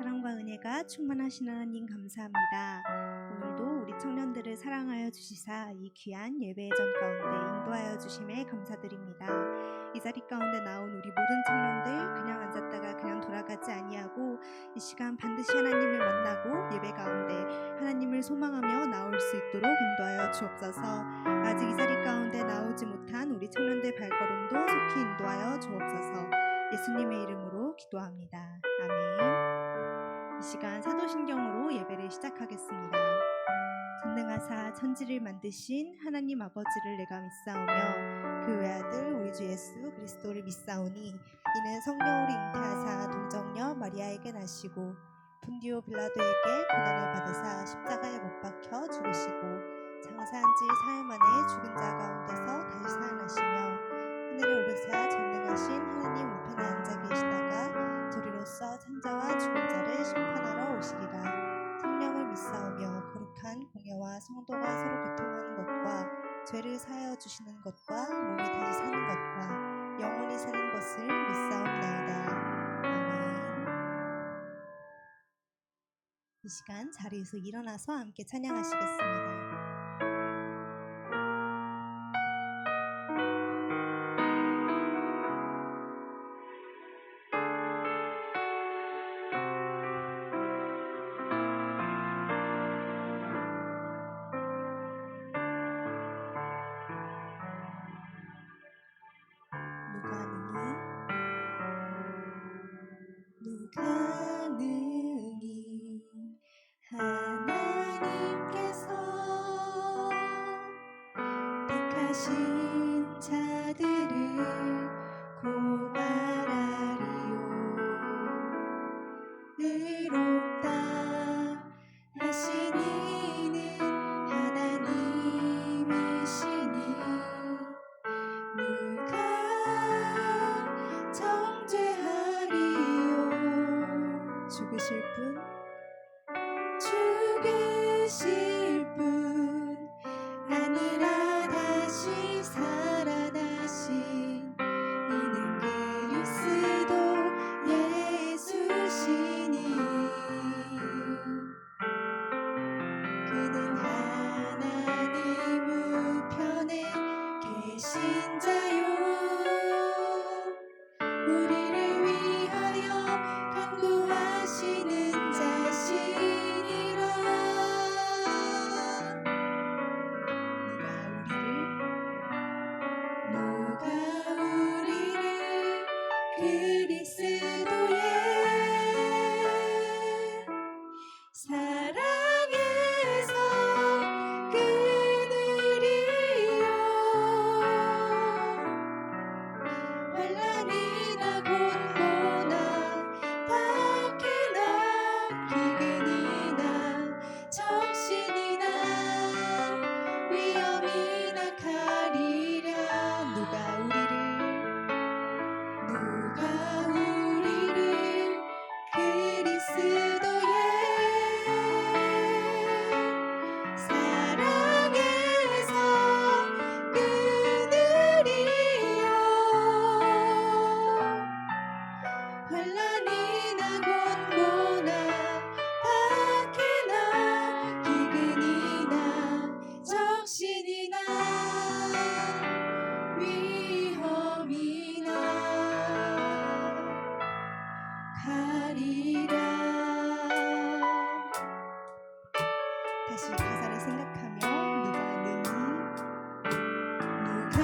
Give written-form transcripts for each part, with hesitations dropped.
사랑과 은혜가 충만하신 하나님 감사합니다. 오늘도 우리 청년들을 사랑하여 주시사 이 귀한 예배전 가운데 인도하여 주심에 감사드립니다. 이 자리 가운데 나온 우리 모든 청년들 그냥 앉았다가 그냥 돌아가지 아니하고 이 시간 반드시 하나님을 만나고 예배 가운데 하나님을 소망하며 나올 수 있도록 인도하여 주옵소서. 아직 이 자리 가운데 나오지 못한 우리 청년들 발걸음도 속히 인도하여 주옵소서. 예수님의 이름으로 기도합니다. 아멘. 이 시간 사도신경으로 예배를 시작하겠습니다. 전능하사 천지를 만드신 하나님 아버지를 내가 믿사오며 그 외아들 우리 주 예수 그리스도를 믿사오니 이는 성령으로 잉태하사 동정녀 마리아에게 나시고 본디오 빌라도에게 고난을 받으사 십자가에 못 박혀 죽으시고 장사한 지 사흘 만에 죽은 자 가운데서 다시 살아나시며 하늘에 오르사 전능하신 하나님 우편에 앉아 계시다가 저리로서 산자와 죽은 자를 심판하러 오시리라. 성령을 믿사오며 거룩한 공예와 성도가 서로 교통하는 것과 죄를 사하여 주시는 것과 몸이 다시 사는 것과 영원히 사는 것을 믿사옵나이다. 아멘. 이 시간 자리에서 일어나서 함께 찬양하시겠습니다. 누가 능히 하나님께서 택하신 자들을 고발하리요. 의롭다 하신 이는 하나님이시니 누가 정죄하리요. 죽으실 분 아니라 다시 살아나신 이는 그리스도 예수시니 그는 하나님 우편에 계신 자요 우리를 위하여 간구하시는 자시니라. 누가 우리를 그리스도의 사랑에서 끊으리요. 환난이나 곤고나 박해나 기근이나 적신이나 위험이나 가리랴. 누가 우리를 그리스도의 사랑에서 끊으리요. 환난이나 곤고나 박해나 기근이나 적신이나 위험이나 가리라. 다시 가사를 생각하며 누가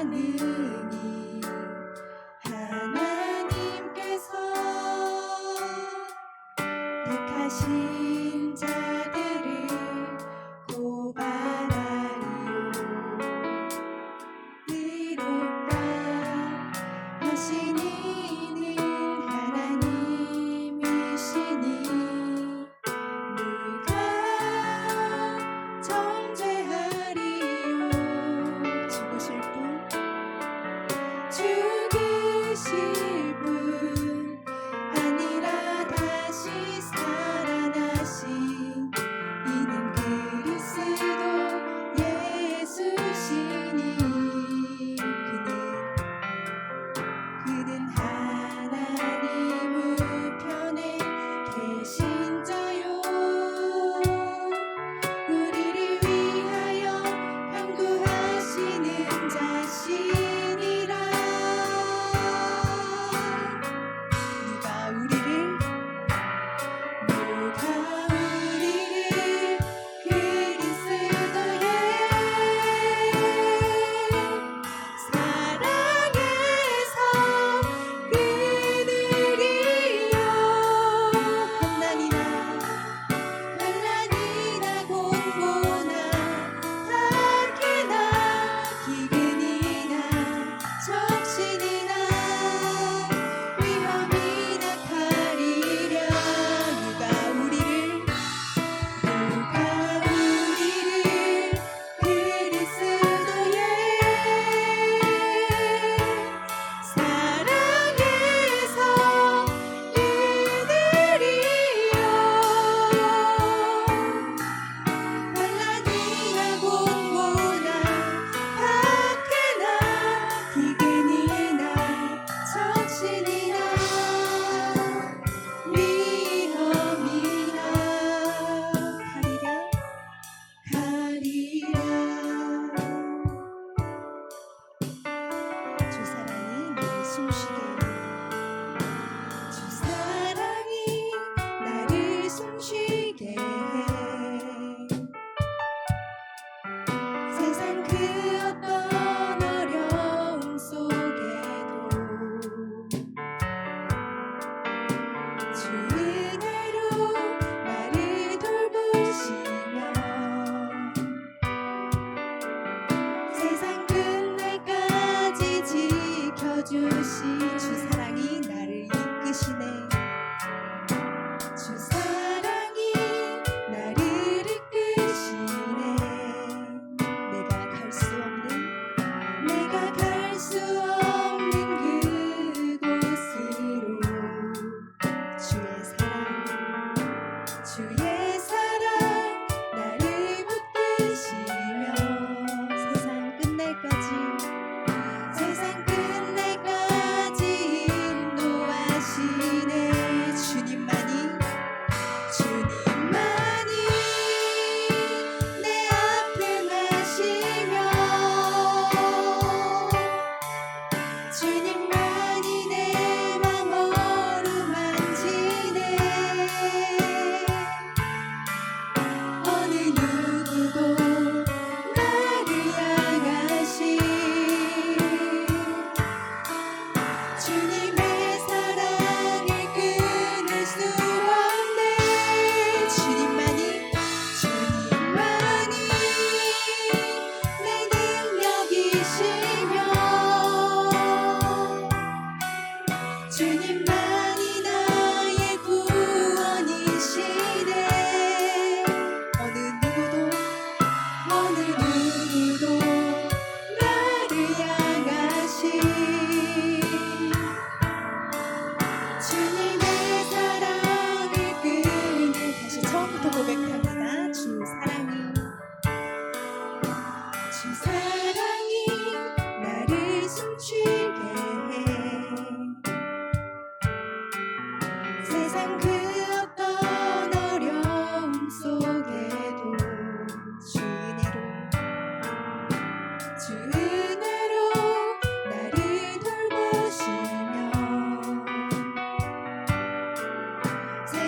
능히 하나님께서 택하신 자들을 고발하리요. 의롭다 하신 이는 하나님이시니 누가 정죄하리요. 죽으실 분 아니라 다시 살아나신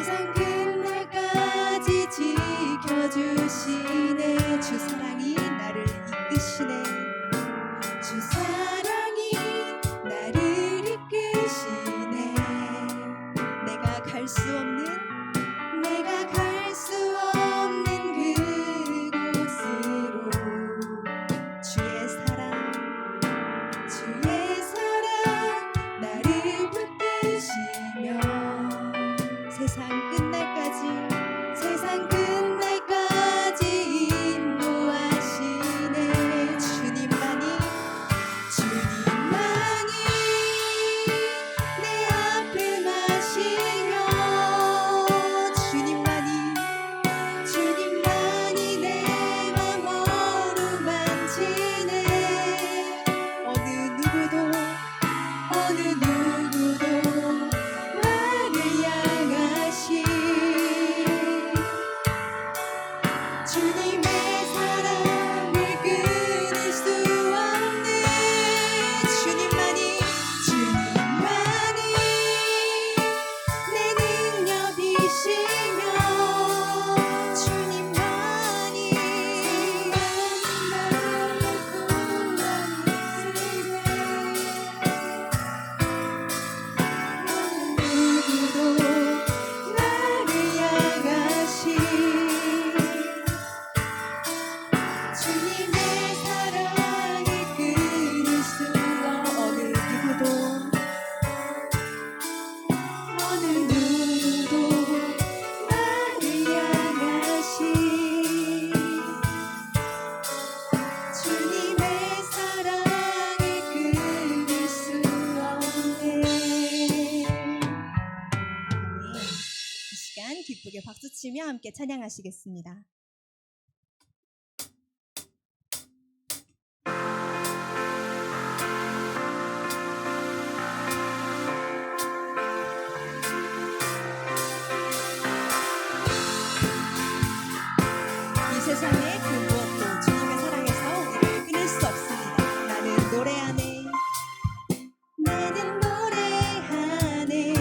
세상 끝날까지 지켜주시네. 주 사랑이 나를 이끄시네. 주 사랑이 나를 이끄시네. 내가 갈 수 없는 그곳으로 주의 사랑 나를 붙드시며 세상 끝날까지 인도하시네. 주님만이 내 앞을 마시며 주님만이 내 맘 어루만지네. 어느 누구도 나를 향하신 주님의 사랑을 끊을 수 없는 주님만이 내 능력이시며 주님만이 나를 누구도 나를 향하신 주님의 사랑을 끊을 수 어느 누구도 나를 향하신 주님의 사랑을 끊을 수 없네. 이 시간 기쁘게 박수치며 함께 찬양하시겠습니다. 이 세상의 그 무엇도 주님의 사랑에서 우리를 끊을 수 없습니다. 나는 노래하네.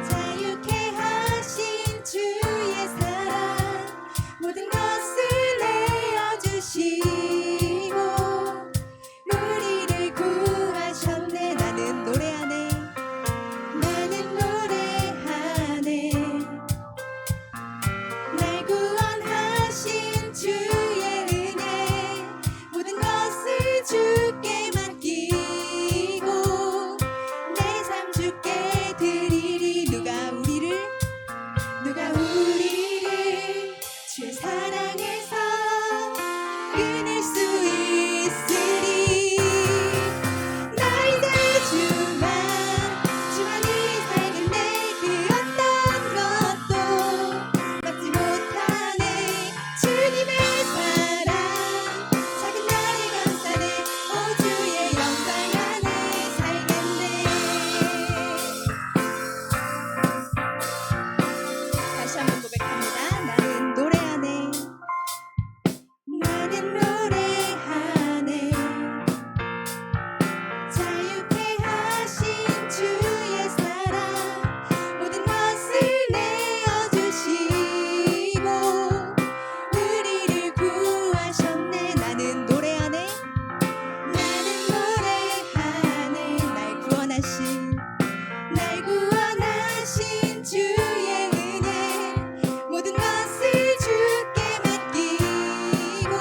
자유케 하신 주의 사랑 모든 것을 내어주시고 우리를 구하셨네. 나는 노래하네. 날 구원하신 주의 은혜 모든 것을 주께 맡기고 내 삶 주께 드리리. 누가 우리를 주의 사랑에서 끊을 수 있으리. 나 이제 주만이 살겠네. 그 어떤 것도 막지 못하네. 주님의 사랑 작은 나를 감싸네. 오 주의 영광 안에 살겠네. 다시 한번 고백합니다. 나는 노래하네. 자유케 하신 주의 사랑 모든 것을 내어주시고 우리를 구하셨네. 나는 노래하네. 날 구원하신 주의 은혜 모든 것을 주께 맡기고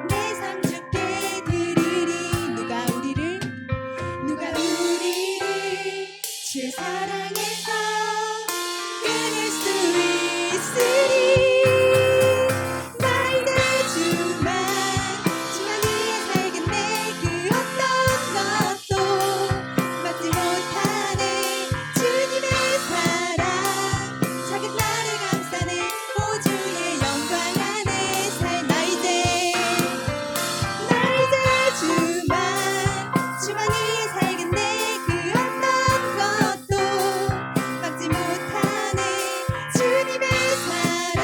내 삶 주께 드리리. 누가 우리를 주의 사랑에서 끊을 수 있으리. 나 이제 주만 위에 살겠네. 그 어떤 것도 막지 못하네. 주님의 사랑 작은 나를 감싸네. 오 주의 영광 안에 나 이제 주만 위에 살겠네. 그 어떤 것도 막지 못하네. 주님의 사랑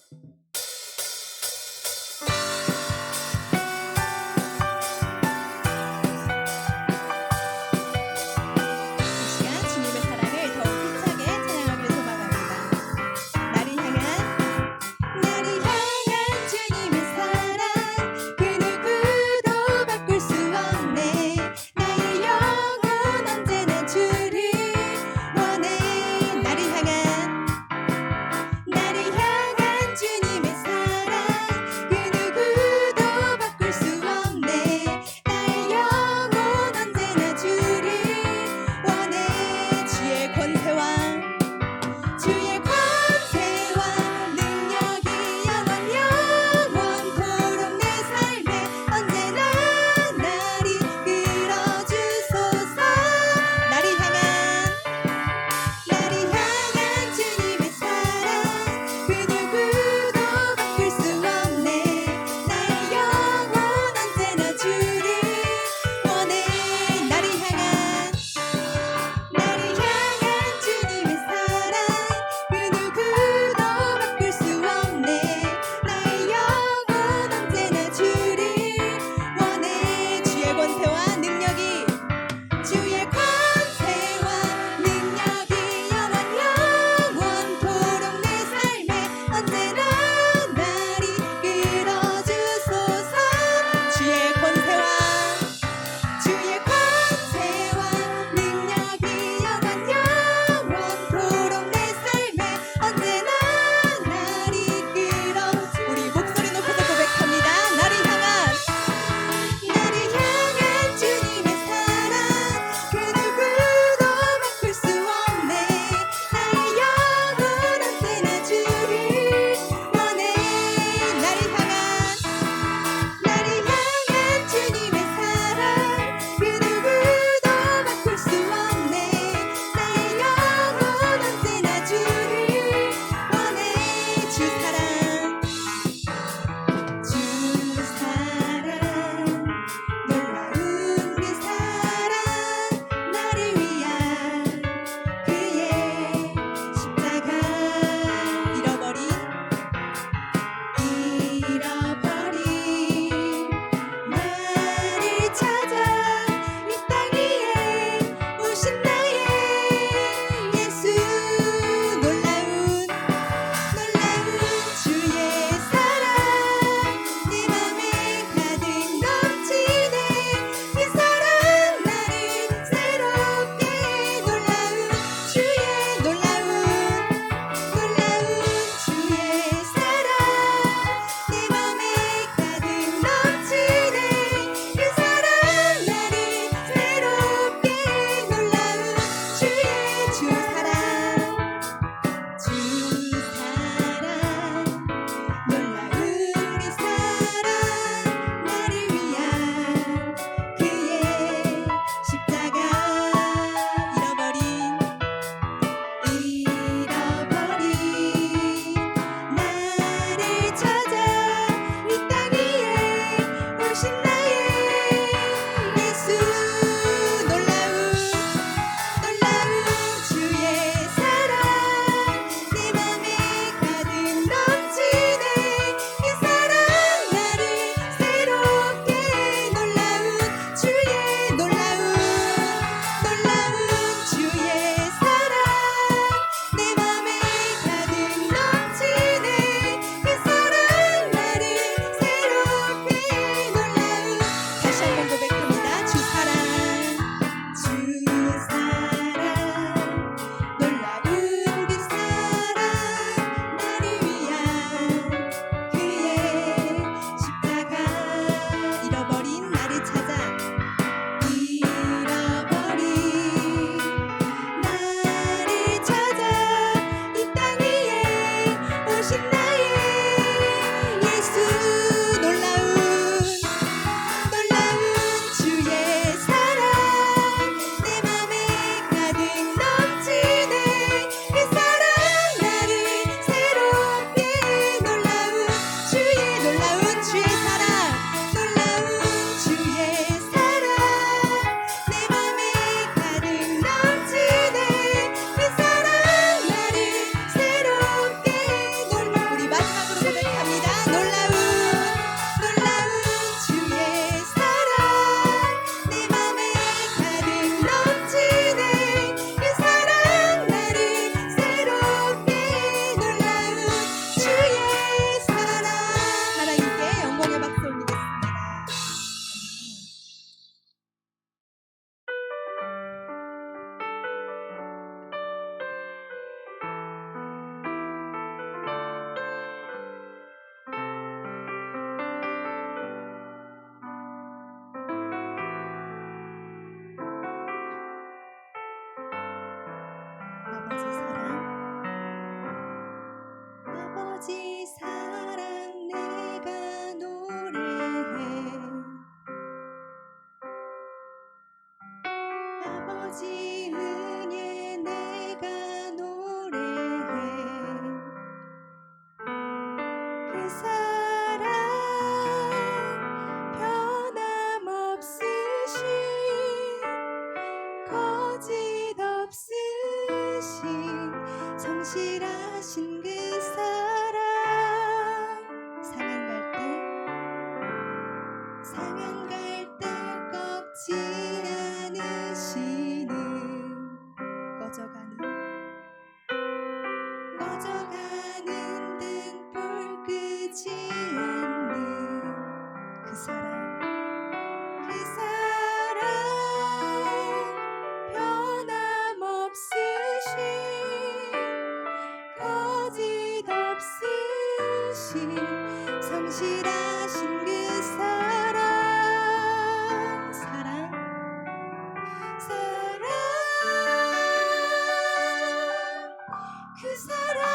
이 시간 주님의 사랑을 더욱 힘차게 찬양하길 소망합니다. 나를 향한 주님의 사랑 그 누구도 바꿀 수 없네. 나의 영혼 언제나 주를 원해. 나를 향한 주님의 사랑 그 누구도 바꿀 수 없네. 나의 영혼 언제나 주를 원해. 주의 권세와 능력이 영원토록 내 삶에 언제나 나를 이끌어주소서. 나를 향한 주님의 사랑 그 누구도 바꿀 수 없네. 나의 영혼 언제나 주를 원해. 나를 향한 주님의 사랑 그 누구도 바꿀 수 없네. 나의 영혼 언제나 주를 원해. 주의 권세와 능력이 영원토록 내 삶에 언제나 나를 이끌어주소서. 주의 권세와 능력이 영원토록 내 삶에 언제나 나를 이끌어. 우리 목소리 높여서 고백합니다. 나를 향한 주님의 사랑 그 누구도 바꿀 수 없네. 나의 영혼 언제나 주를 아버지 사랑 내가 노래해 아버지 은혜 내가 노래해 그 사랑 변함없으신 거짓 없으신 성실하신 그 사랑 상한 갈 때 꺾지 않으시는 꺼져가는 등불 끄지 않는 그 사랑 변함없으신 거짓 없으신 성실하신 그 사랑 그 사랑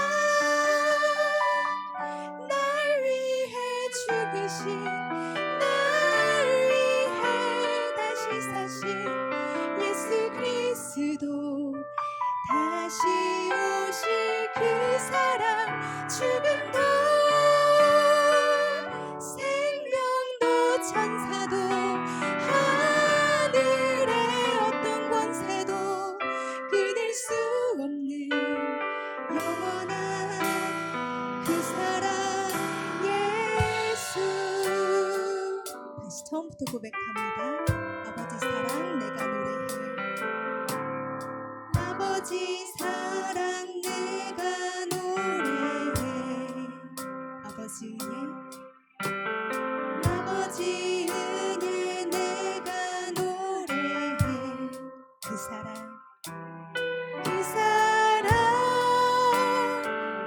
날 위해 죽으신 날 위해 다시 사신 예수 그리스도 다시 오실 그 사랑 죽음도 생명도 천사도 하늘의 어떤 권세도 끊을 수 없는 영원한 그 사랑 예수 다시 처음부터 고백합니다. 아버지 사랑 내가 노래해 아버지 사랑 내가 노래해 아버지 은혜 내가 노래해 그 사랑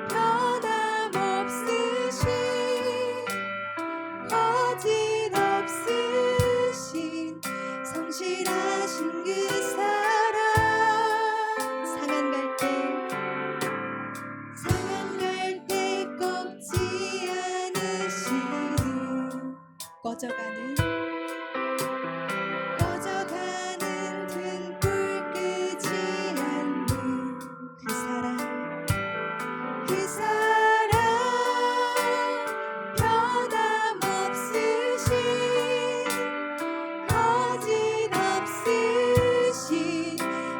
변함없으신 거짓 없으신 성실하신 그 사랑 상한 갈 때 꺾지 않으시는 꺼져가는 등불 끄지 않는 그 사랑 변함없으신 거짓 없으신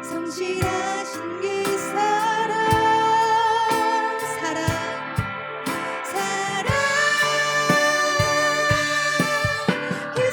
성실하신 그 사랑 그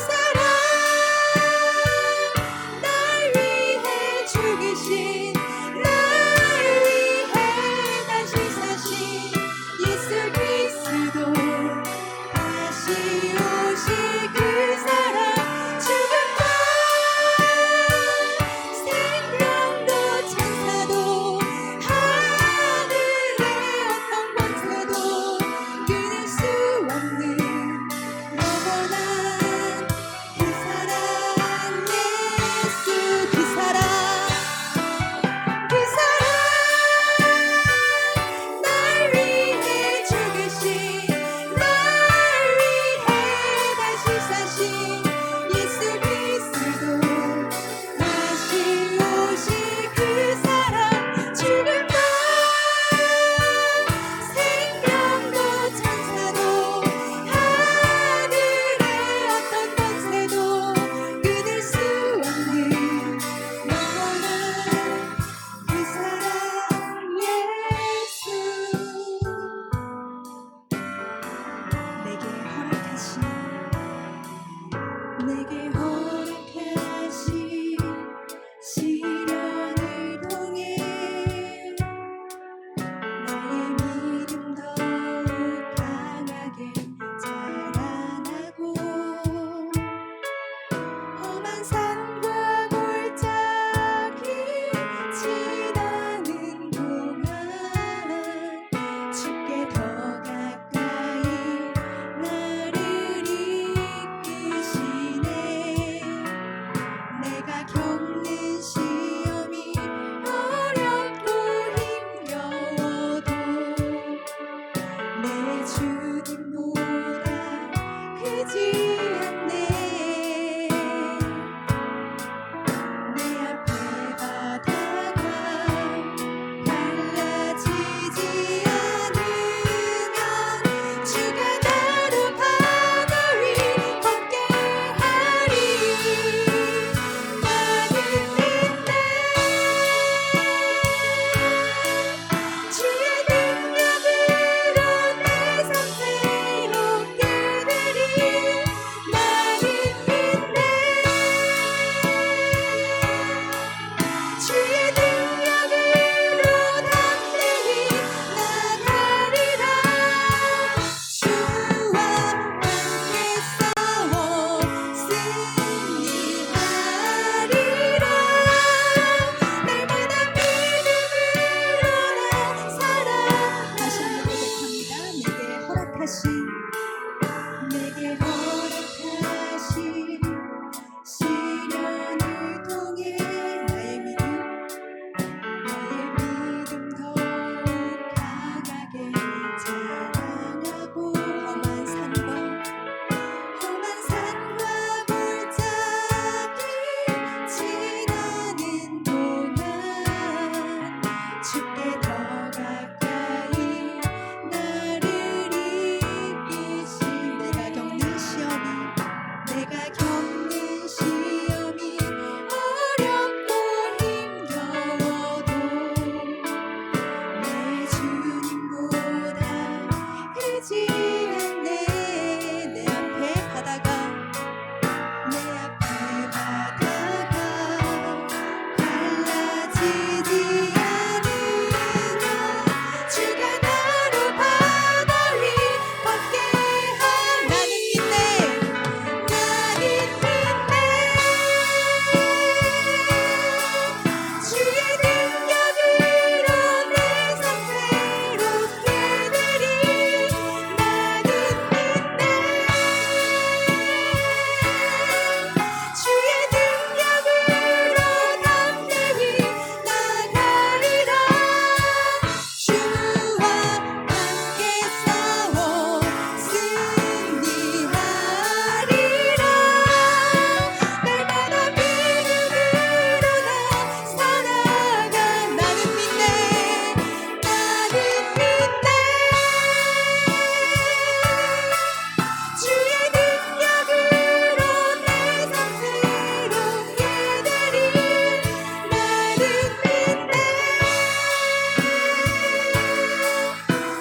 허락하신 내게 허락하신 시련을 통해 나의 믿음 더욱 강하게 자랑하고 험한 산과 골짜기 지나는 동안 주께 더 가까이 나를 이끄신 내가 겪는 시험이 어렵고 힘겨워도 내 주님보다 크지 않네. 내 앞에 바다가 갈라지지 않으나 주가 나로 바다 위 걷게 나는 믿네. 주의 능력으로 내 삶 새롭게 되리. 나는 믿네. 주의 능력으로 담대히 나가리라. 주와 함께 싸워 승리하리라. 날마다 믿음으로 나 살아가. 나는 믿네. 주의 능력으로 내 삶 새롭게 되리. 나는 믿네.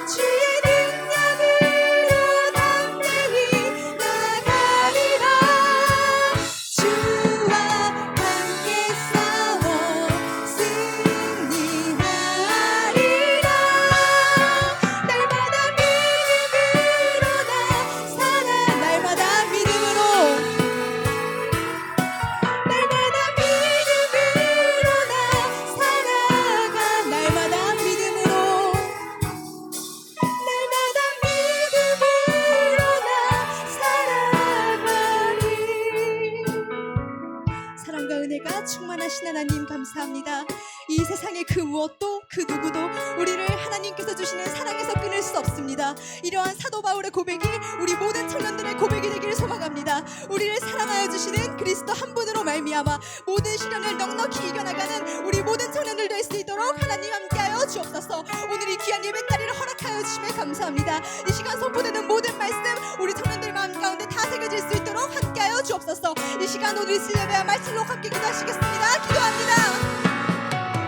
주의 능력으로 담대히 나가리라. 주와 함께 싸워 승리하리라. 날마다 믿음으로 나 살아. 날마다 믿음으로 나 살아가. 날마다 믿음으로 나 살아가리. 사랑과 은혜가 충만하신 하나님 감사합니다. 이 세상의 그 무엇도 그 누구도 우리를 하나님께서 주시는 사랑에서 끊을 수 없습니다. 이러한 사도 바울의 고백이 우리 모든 청년들의 고백이 되기를 소망합니다. 우리를 사랑하여 주시는 그리스도 한 분으로 말미암아 모든 시련을 넉넉히 이겨나가는 우리 모든 청년들 될 수 있도록 하나님 함께하여 주옵소서. 오늘 이 귀한 예배자리를 허락하여 주심에 감사합니다. 이 시간 선포되는 모든 말씀 우리 청년들 마음 가운데 다 새겨질 수 있도록 함께하여 주옵소서. 이 시간 오늘 이 예배와 말씀로 함께 기도하시겠습니다. 기도합니다.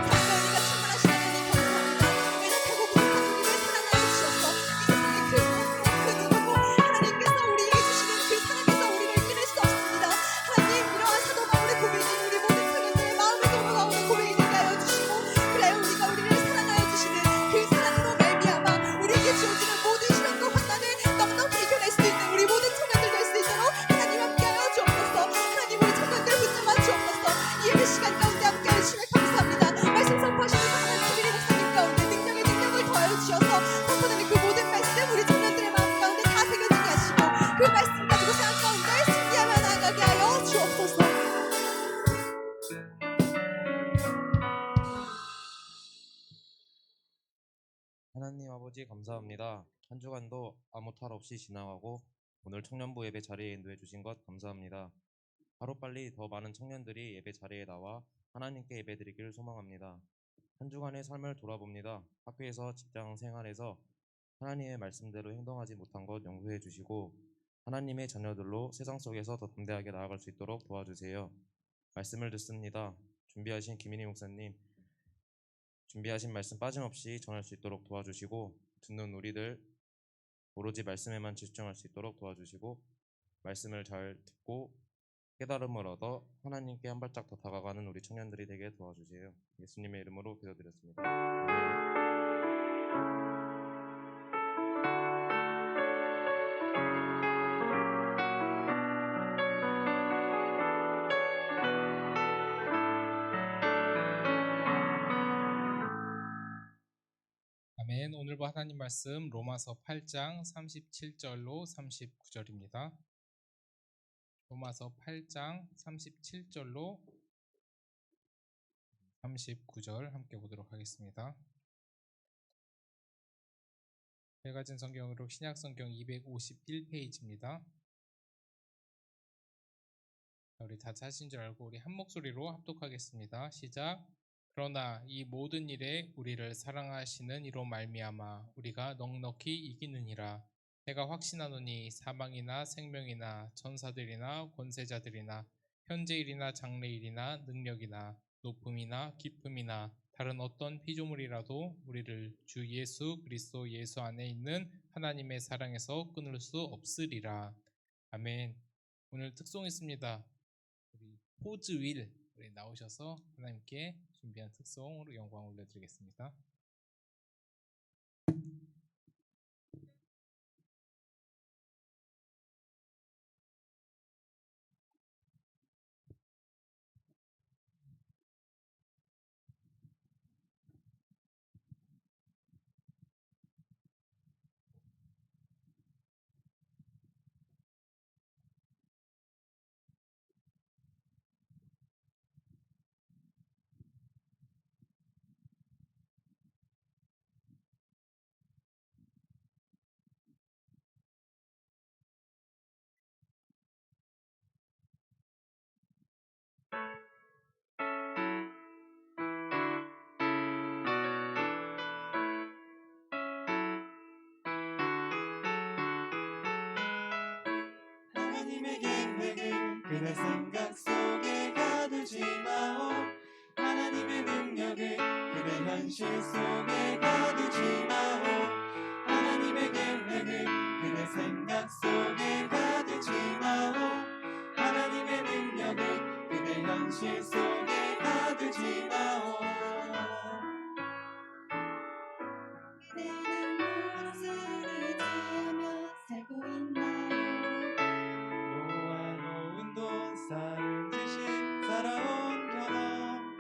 사랑과 은혜가 충만하신 하나님 감사합니다. 연약하고 부족한 우리를 사랑하여 주셔서 이 세상의 그 무엇도 그 누구도 하나님께서 우리에게 주시는 그 사랑에서 우리를 끊을 수 없습니다. 하나님, 이러한 사도 바울의 고백이 우리 모든 청년들의 마음을 동무하오는 고백이 되게 하여 주시고, 그래 우리가 우리를 사랑하여 주시는 그 사랑으로 말미암아 우리에게 주어지는 모든 시련과 환난을 넉넉히 이겨낼 수 있는 우리 모든 청년들 될 수 있도록 하나님 함께하여 주옵소서. 하나님, 우리 청년들 붙잡아 주옵소서. 이 예배 시간 가운데 함께하여 주시면 감사합니다. 말씀 선포하시는 사랑하는 주일의 목사님 가운데 능력을 더하여 주셔서 선포되는 그 모든 말씀 우리 청년들의 마음 가운데 다 새겨지게 하시고 그 말씀 가지고 세상 가운데 승리하며 나아가게 하여 주옵소서. 하나님 아버지 감사합니다. 한 주간도 아무 탈 없이 지나가고 오늘 청년부 예배 자리에 인도해 주신 것 감사합니다. 하루빨리 더 많은 청년들이 예배 자리에 나와 하나님께 예배드리기를 소망합니다. 한 주간의 삶을 돌아봅니다. 학교에서 직장 생활에서 하나님의 말씀대로 행동하지 못한 것 용서해 주시고 하나님의 자녀들로 세상 속에서 더 담대하게 나아갈 수 있도록 도와주세요. 말씀을 듣습니다. 준비하신 김인희 목사님, 준비하신 말씀 빠짐없이 전할 수 있도록 도와주시고 듣는 우리들 오로지 말씀에만 집중할 수 있도록 도와주시고 말씀을 잘 듣고 깨달음을 얻어 하나님께 한 발짝 더 다가가는 우리 청년들이 되게 도와주세요. 예수님의 이름으로 기도드렸습니다. 아멘. 아멘. 오늘 오늘 본 하나님 말씀 로마서 8장 37절로 39절입니다. 로마서 8장 37절로 39절 함께 보도록 하겠습니다. 밝아진 성경으로 신약 성경 251페이지입니다. 우리 다 하신 줄 알고 우리 한 목소리로 합독하겠습니다. 시작. 그러나 이 모든 일에 우리를 사랑하시는 이로 말미암아 우리가 넉넉히 이기느니라. 내가 확신하노니 사망이나 생명이나 전사들이나 권세자들이나 현재일이나 장래일이나 능력이나 높음이나 깊음이나 다른 어떤 피조물이라도 우리를 주 예수 그리스도 예수 안에 있는 하나님의 사랑에서 끊을 수 없으리라. 아멘. 오늘 특송 있습니다. 우리 포즈윌 나오셔서 하나님께 준비한 특송으로 영광 올려드리겠습니다. 하나님의 계획을 그대 생각 속에 가두지 마오. 하나님의 능력을 그대 현실 속에 가두지 마오. 하나님의 계획을 그대 생각 속에 가두지 마오. 하나님의 능력을 그대 현실 속에 가두지 마오. 그대는 무엇을 의지하며 살고 있나요? 모아놓은 돈 쌓은 지식 살아온 경험,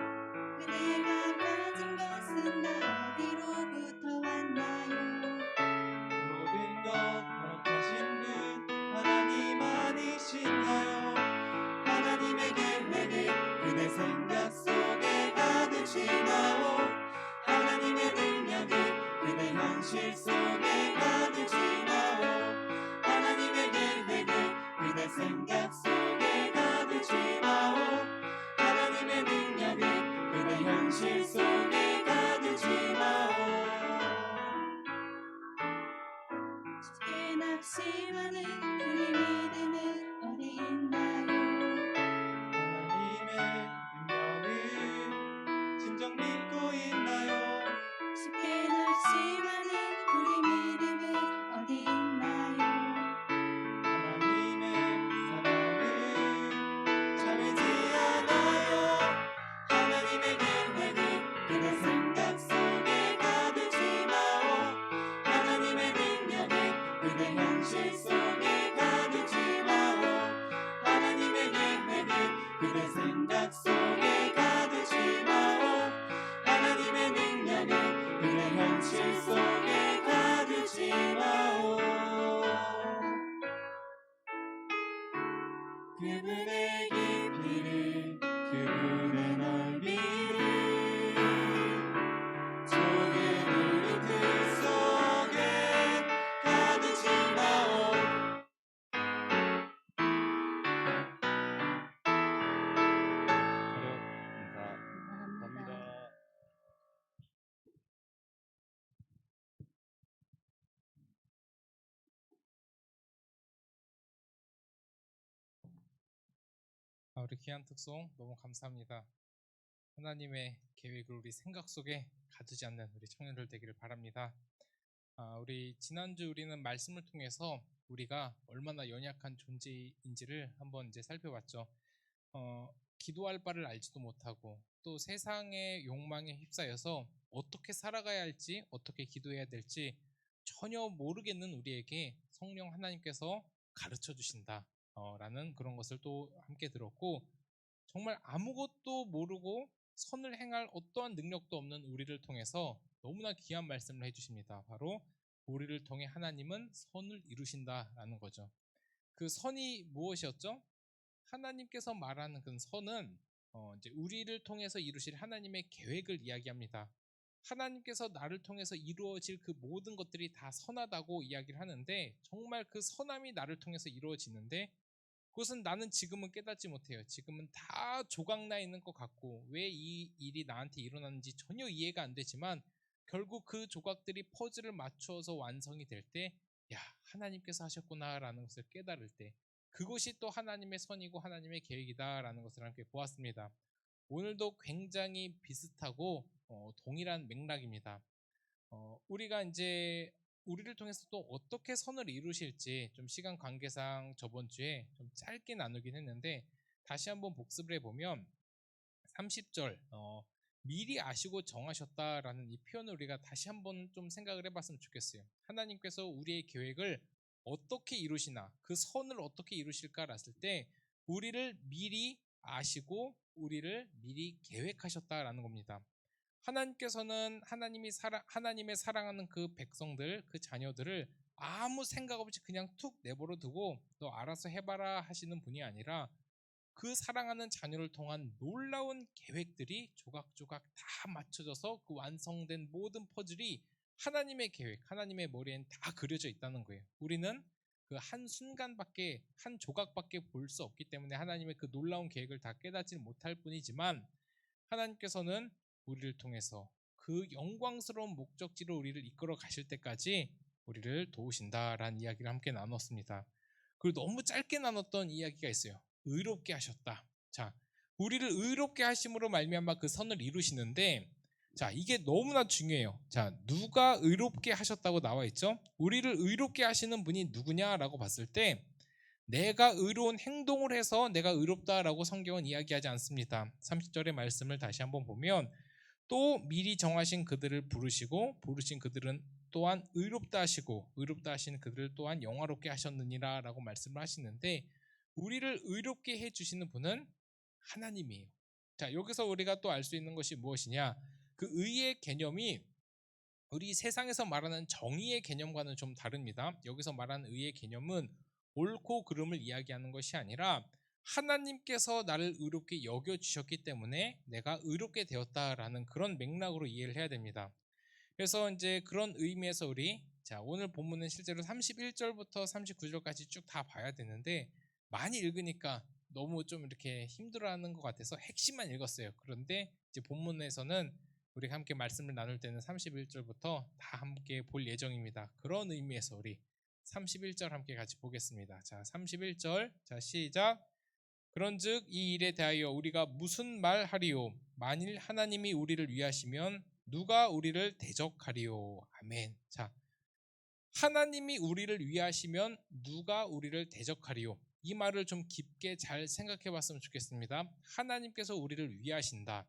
그대가 가진 것은 다 어디로부터 왔나요? 모든 것 허락하신 분 하나님 아니신가요? 하나님의 계획을 그대 생각 속에 가두지 마오. 하나님의 능력을 그대 현실 속에 가두지 마오. 하나님의 계획을 그대 생각 속에 가두지 마오. 하나님의 능력을 그대 현실 속에 가두지 마오. 쉽게 낙심하는 우리 믿음은 어디 있나요? 하나님의 능력을 진정 믿고 있나요? 쉽게 낙심하는 우리 믿음은 어디 있나요? 하나님의 사랑은 잠이지 않아요. 하나님의 계획을 그대 생각 속에 가두지 마오. 하나님의 능력을 그대 현실 속에 가두지 마오. 하나님의 계획을 그대 생각 속에 가두지 마오. 하나님의 능력을 그대 현실 속에 가두지 마오. 그분의 깊이를 그분의 넓이를 좁은 우리 뜻 속에 가두지 마오. 감사합니다. 우리 귀한 특송 너무 감사합니다. 하나님의 계획을 우리 생각 속에 가두지 않는 우리 청년들 되기를 바랍니다. 우리 지난주 우리는 말씀을 통해서 우리가 얼마나 연약한 존재인지를 한번 이제 살펴봤죠. 기도할 바를 알지도 못하고 또 세상의 욕망에 휩싸여서 어떻게 살아가야 할지 어떻게 기도해야 될지 전혀 모르겠는 우리에게 성령 하나님께서 가르쳐 주신다 라는 그런 것을 또 함께 들었고, 정말 아무것도 모르고 선을 행할 어떠한 능력도 없는 우리를 통해서 너무나 귀한 말씀을 해주십니다. 바로 우리를 통해 하나님은 선을 이루신다라는 거죠. 그 선이 무엇이었죠? 하나님께서 말하는 그 선은 이제 우리를 통해서 이루실 하나님의 계획을 이야기합니다. 하나님께서 나를 통해서 이루어질 그 모든 것들이 다 선하다고 이야기를 하는데, 정말 그 선함이 나를 통해서 이루어지는데 그것은 나는 지금은 깨닫지 못해요. 지금은 다 조각나 있는 것 같고 왜 이 일이 나한테 일어났는지 전혀 이해가 안 되지만, 결국 그 조각들이 퍼즐을 맞추어서 완성이 될 때, 야, 하나님께서 하셨구나라는 것을 깨달을 때, 그것이 또 하나님의 선이고 하나님의 계획이다라는 것을 함께 보았습니다. 오늘도 굉장히 비슷하고 동일한 맥락입니다. 우리가 이제 우리를 통해서 또 어떻게 선을 이루실지 좀 시간 관계상 저번 주에 좀 짧게 나누긴 했는데, 다시 한번 복습을 해보면 30절 미리 아시고 정하셨다라는 이 표현을 우리가 다시 한번 좀 생각을 해봤으면 좋겠어요. 하나님께서 우리의 계획을 어떻게 이루시나, 그 선을 어떻게 이루실까 했을 때 우리를 미리 아시고 우리를 미리 계획하셨다라는 겁니다. 하나님께서는 하나님의 사랑하는 그 백성들, 그 자녀들을 아무 생각 없이 그냥 툭 내버려 두고 너 알아서 해봐라 하시는 분이 아니라, 그 사랑하는 자녀를 통한 놀라운 계획들이 조각조각 다 맞춰져서 그 완성된 모든 퍼즐이 하나님의 계획, 하나님의 머리엔 다 그려져 있다는 거예요. 우리는 그 한 순간밖에, 한 조각밖에 볼 수 없기 때문에 하나님의 그 놀라운 계획을 다 깨닫지 못할 뿐이지만, 하나님께서는 우리를 통해서 그 영광스러운 목적지로 우리를 이끌어 가실 때까지 우리를 도우신다라는 이야기를 함께 나눴습니다. 그리고 너무 짧게 나눴던 이야기가 있어요. 의롭게 하셨다. 자, 우리를 의롭게 하심으로 말미암아 그 선을 이루시는데, 자, 이게 너무나 중요해요. 자, 누가 의롭게 하셨다고 나와 있죠? 우리를 의롭게 하시는 분이 누구냐라고 봤을 때, 내가 의로운 행동을 해서 내가 의롭다라고 성경은 이야기하지 않습니다. 30절의 말씀을 다시 한번 보면, 또 미리 정하신 그들을 부르시고 부르신 그들은 또한 의롭다 하시고 의롭다 하신 그들을 또한 영화롭게 하셨느니라 라고 말씀을 하시는데, 우리를 의롭게 해주시는 분은 하나님이에요. 자, 여기서 우리가 또 알 수 있는 것이 무엇이냐, 그 의의 개념이 우리 세상에서 말하는 정의의 개념과는 좀 다릅니다. 여기서 말하는 의의 개념은 옳고 그름을 이야기하는 것이 아니라, 하나님께서 나를 의롭게 여겨주셨기 때문에 내가 의롭게 되었다라는 그런 맥락으로 이해를 해야 됩니다. 그래서 이제 그런 의미에서 오늘 본문은 실제로 31절부터 39절까지 쭉 다 봐야 되는데, 많이 읽으니까 너무 좀 이렇게 힘들어하는 것 같아서 핵심만 읽었어요. 그런데 이제 본문에서는 우리가 함께 말씀을 나눌 때는 31절부터 다 함께 볼 예정입니다. 그런 의미에서 우리 31절 함께 같이 보겠습니다. 자, 31절. 자, 시작. 그런즉 이 일에 대하여 우리가 무슨 말하리요? 만일 하나님이 우리를 위하시면 누가 우리를 대적하리요? 아멘. 자, 하나님이 우리를 위하시면 누가 우리를 대적하리요? 이 말을 좀 깊게 잘 생각해 봤으면 좋겠습니다. 하나님께서 우리를 위하신다.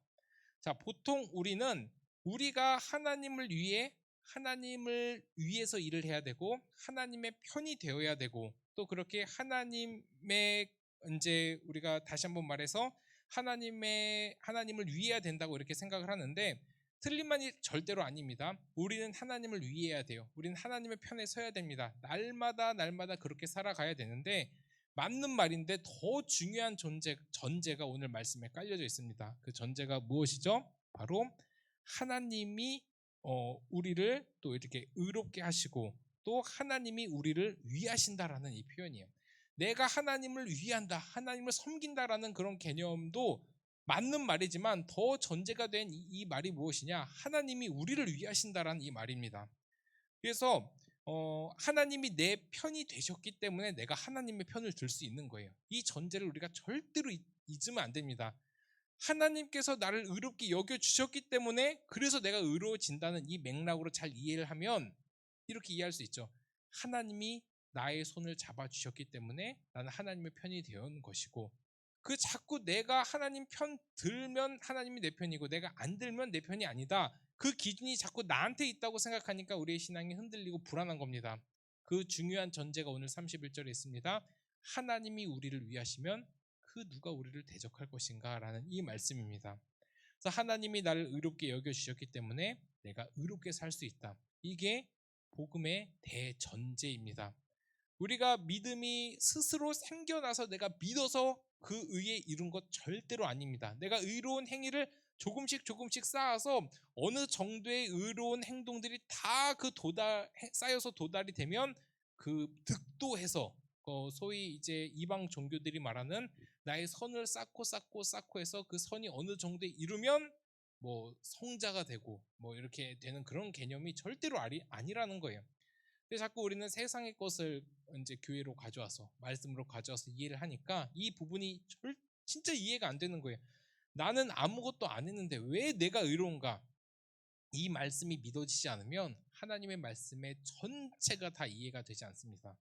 자, 보통 우리가 하나님을 위해서 일을 해야 되고, 하나님의 편이 되어야 되고, 또 그렇게 하나님의 이제 우리가 다시 한번 말해서 하나님을 위해야 된다고 이렇게 생각을 하는데, 틀린 말이 절대로 아닙니다. 우리는 하나님을 위해야 돼요. 우리는 하나님의 편에 서야 됩니다. 날마다 그렇게 살아가야 되는데, 맞는 말인데 더 중요한 전제가 오늘 말씀에 깔려져 있습니다. 그 전제가 무엇이죠? 바로 하나님이 우리를 또 이렇게 의롭게 하시고, 또 하나님이 우리를 위하신다라는 이 표현이에요. 내가 하나님을 위한다, 하나님을 섬긴다라는 그런 개념도 맞는 말이지만, 더 전제가 된 이 말이 무엇이냐? 하나님이 우리를 위하신다라는 이 말입니다. 그래서 하나님이 내 편이 되셨기 때문에 내가 하나님의 편을 들 수 있는 거예요. 이 전제를 우리가 절대로 잊으면 안 됩니다. 하나님께서 나를 의롭게 여겨주셨기 때문에, 그래서 내가 의로워진다는 이 맥락으로 잘 이해를 하면 이렇게 이해할 수 있죠. 하나님이 나의 손을 잡아주셨기 때문에 나는 하나님의 편이 되는 것이고, 그 자꾸 내가 하나님 편 들면 하나님이 내 편이고 내가 안 들면 내 편이 아니다, 그 기준이 자꾸 나한테 있다고 생각하니까 우리의 신앙이 흔들리고 불안한 겁니다. 그 중요한 전제가 오늘 31절에 있습니다. 하나님이 우리를 위하시면 그 누가 우리를 대적할 것인가 라는 이 말씀입니다. 그래서 하나님이 나를 의롭게 여겨주셨기 때문에 내가 의롭게 살 수 있다. 이게 복음의 대전제입니다. 우리가 믿음이 스스로 생겨나서 내가 믿어서 그 의에 이룬 것 절대로 아닙니다. 내가 의로운 행위를 조금씩 쌓아서 어느 정도의 의로운 행동들이 다 쌓여서 도달이 되면 그 득도해서 소위 이제 이방 종교들이 말하는 나의 선을 쌓고 해서 그 선이 어느 정도에 이르면 뭐 성자가 되고 뭐 이렇게 되는 그런 개념이 절대로 아니라는 거예요. 근데 자꾸 우리는 세상의 것을 이제 교회로 가져와서 말씀으로 가져와서 이해를 하니까 이 부분이 진짜 이해가 안 되는 거예요. 나는 아무것도 안 했는데 왜 내가 의로운가? 이 말씀이 믿어지지 않으면 하나님의 말씀의 전체가 다 이해가 되지 않습니다.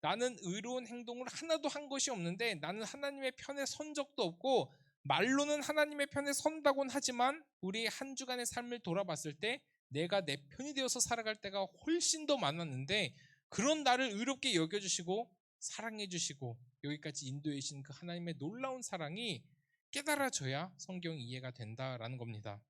나는 의로운 행동을 하나도 한 것이 없는데 나는 하나님의 편에 선 적도 없고 말로는 하나님의 편에 선다곤 하지만 우리 한 주간의 삶을 돌아봤을 때 내가 내 편이 되어서 살아갈 때가 훨씬 더 많았는데 그런 나를 의롭게 여겨주시고 사랑해주시고 여기까지 인도해 주신 그 하나님의 놀라운 사랑이 깨달아져야 성경이 이해가 된다라는 겁니다.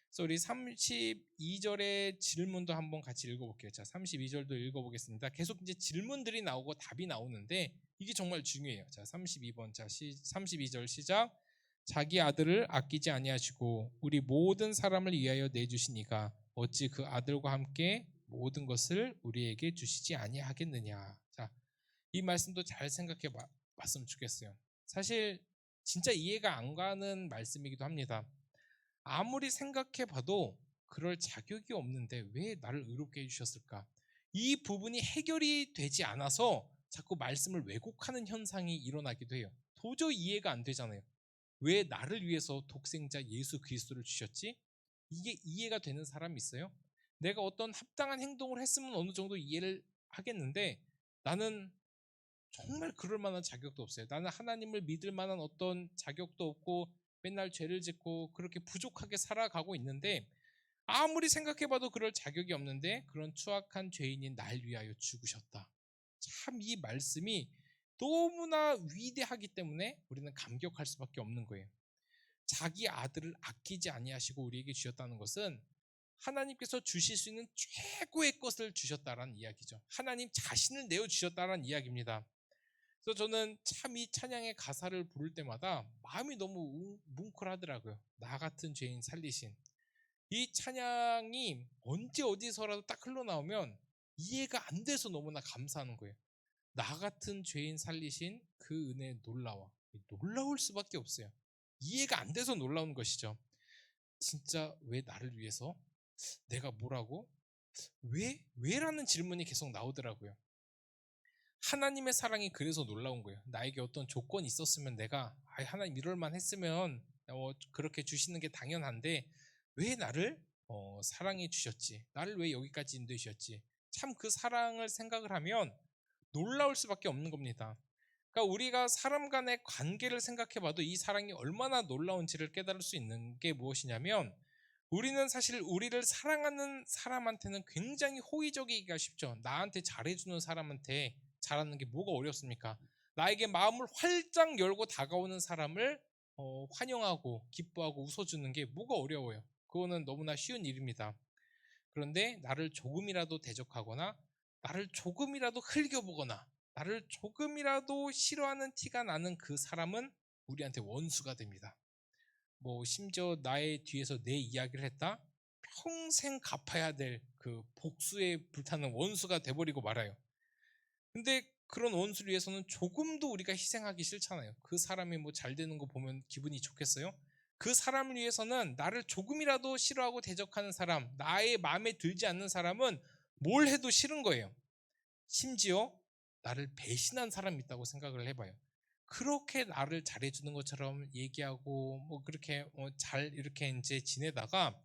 그래서 우리 32절의 질문도 한번 같이 읽어볼게요. 자, 32절도 읽어보겠습니다. 계속 이제 질문들이 나오고 답이 나오는데 이게 정말 중요해요. 자, 32번, 32절 시작. 자기 아들을 아끼지 아니하시고 우리 모든 사람을 위하여 내주시니가 어찌 그 아들과 함께 모든 것을 우리에게 주시지 아니하겠느냐. 자, 이 말씀도 잘 생각해 봤으면 좋겠어요. 사실 진짜 이해가 안 가는 말씀이기도 합니다. 아무리 생각해 봐도 그럴 자격이 없는데 왜 나를 의롭게 해주셨을까? 이 부분이 해결이 되지 않아서 자꾸 말씀을 왜곡하는 현상이 일어나기도 해요. 도저히 이해가 안 되잖아요. 왜 나를 위해서 독생자 예수 그리스도를 주셨지? 이게 이해가 되는 사람이 있어요? 내가 어떤 합당한 행동을 했으면 어느 정도 이해를 하겠는데 나는 정말 그럴 만한 자격도 없어요. 나는 하나님을 믿을 만한 어떤 자격도 없고 맨날 죄를 짓고 그렇게 부족하게 살아가고 있는데 아무리 생각해봐도 그럴 자격이 없는데 그런 추악한 죄인인 날 위하여 죽으셨다. 참 이 말씀이 너무나 위대하기 때문에 우리는 감격할 수밖에 없는 거예요. 자기 아들을 아끼지 아니하시고 우리에게 주셨다는 것은 하나님께서 주실 수 있는 최고의 것을 주셨다라는 이야기죠. 하나님 자신을 내어주셨다라는 이야기입니다. 그래서 저는 참 이 찬양의 가사를 부를 때마다 마음이 너무 뭉클하더라고요. 나 같은 죄인 살리신. 이 찬양이 언제 어디서라도 딱 흘러나오면 이해가 안 돼서 너무나 감사하는 거예요. 나 같은 죄인 살리신 그 은혜 놀라워. 놀라울 수밖에 없어요. 이해가 안 돼서 놀라운 것이죠. 진짜 왜 나를 위해서? 내가 뭐라고? 왜라는 질문이 계속 나오더라고요. 하나님의 사랑이 그래서 놀라운 거예요. 나에게 어떤 조건이 있었으면 내가 하나님 이럴만 했으면 그렇게 주시는 게 당연한데 왜 나를 사랑해 주셨지? 나를 왜 여기까지 인도해 주셨지? 참 그 사랑을 생각을 하면 놀라울 수밖에 없는 겁니다. 그러니까 우리가 사람 간의 관계를 생각해 봐도 이 사랑이 얼마나 놀라운지를 깨달을 수 있는 게 무엇이냐면 우리는 사실 우리를 사랑하는 사람한테는 굉장히 호의적이기가 쉽죠. 나한테 잘해주는 사람한테 잘하는 게 뭐가 어렵습니까? 나에게 마음을 활짝 열고 다가오는 사람을 환영하고 기뻐하고 웃어주는 게 뭐가 어려워요. 그거는 너무나 쉬운 일입니다. 그런데 나를 조금이라도 대적하거나 나를 조금이라도 흘겨보거나 나를 조금이라도 싫어하는 티가 나는 그 사람은 우리한테 원수가 됩니다. 뭐 심지어 나의 뒤에서 내 이야기를 했다? 평생 갚아야 될 그 복수에 불타는 원수가 돼버리고 말아요. 근데 그런 원수를 위해서는 조금도 우리가 희생하기 싫잖아요. 그 사람이 뭐 잘 되는 거 보면 기분이 좋겠어요? 그 사람을 위해서는 나를 조금이라도 싫어하고 대적하는 사람, 나의 마음에 들지 않는 사람은 뭘 해도 싫은 거예요. 심지어 나를 배신한 사람이 있다고 생각을 해봐요. 그렇게 나를 잘해주는 것처럼 얘기하고 뭐 그렇게 잘 이렇게 이제 지내다가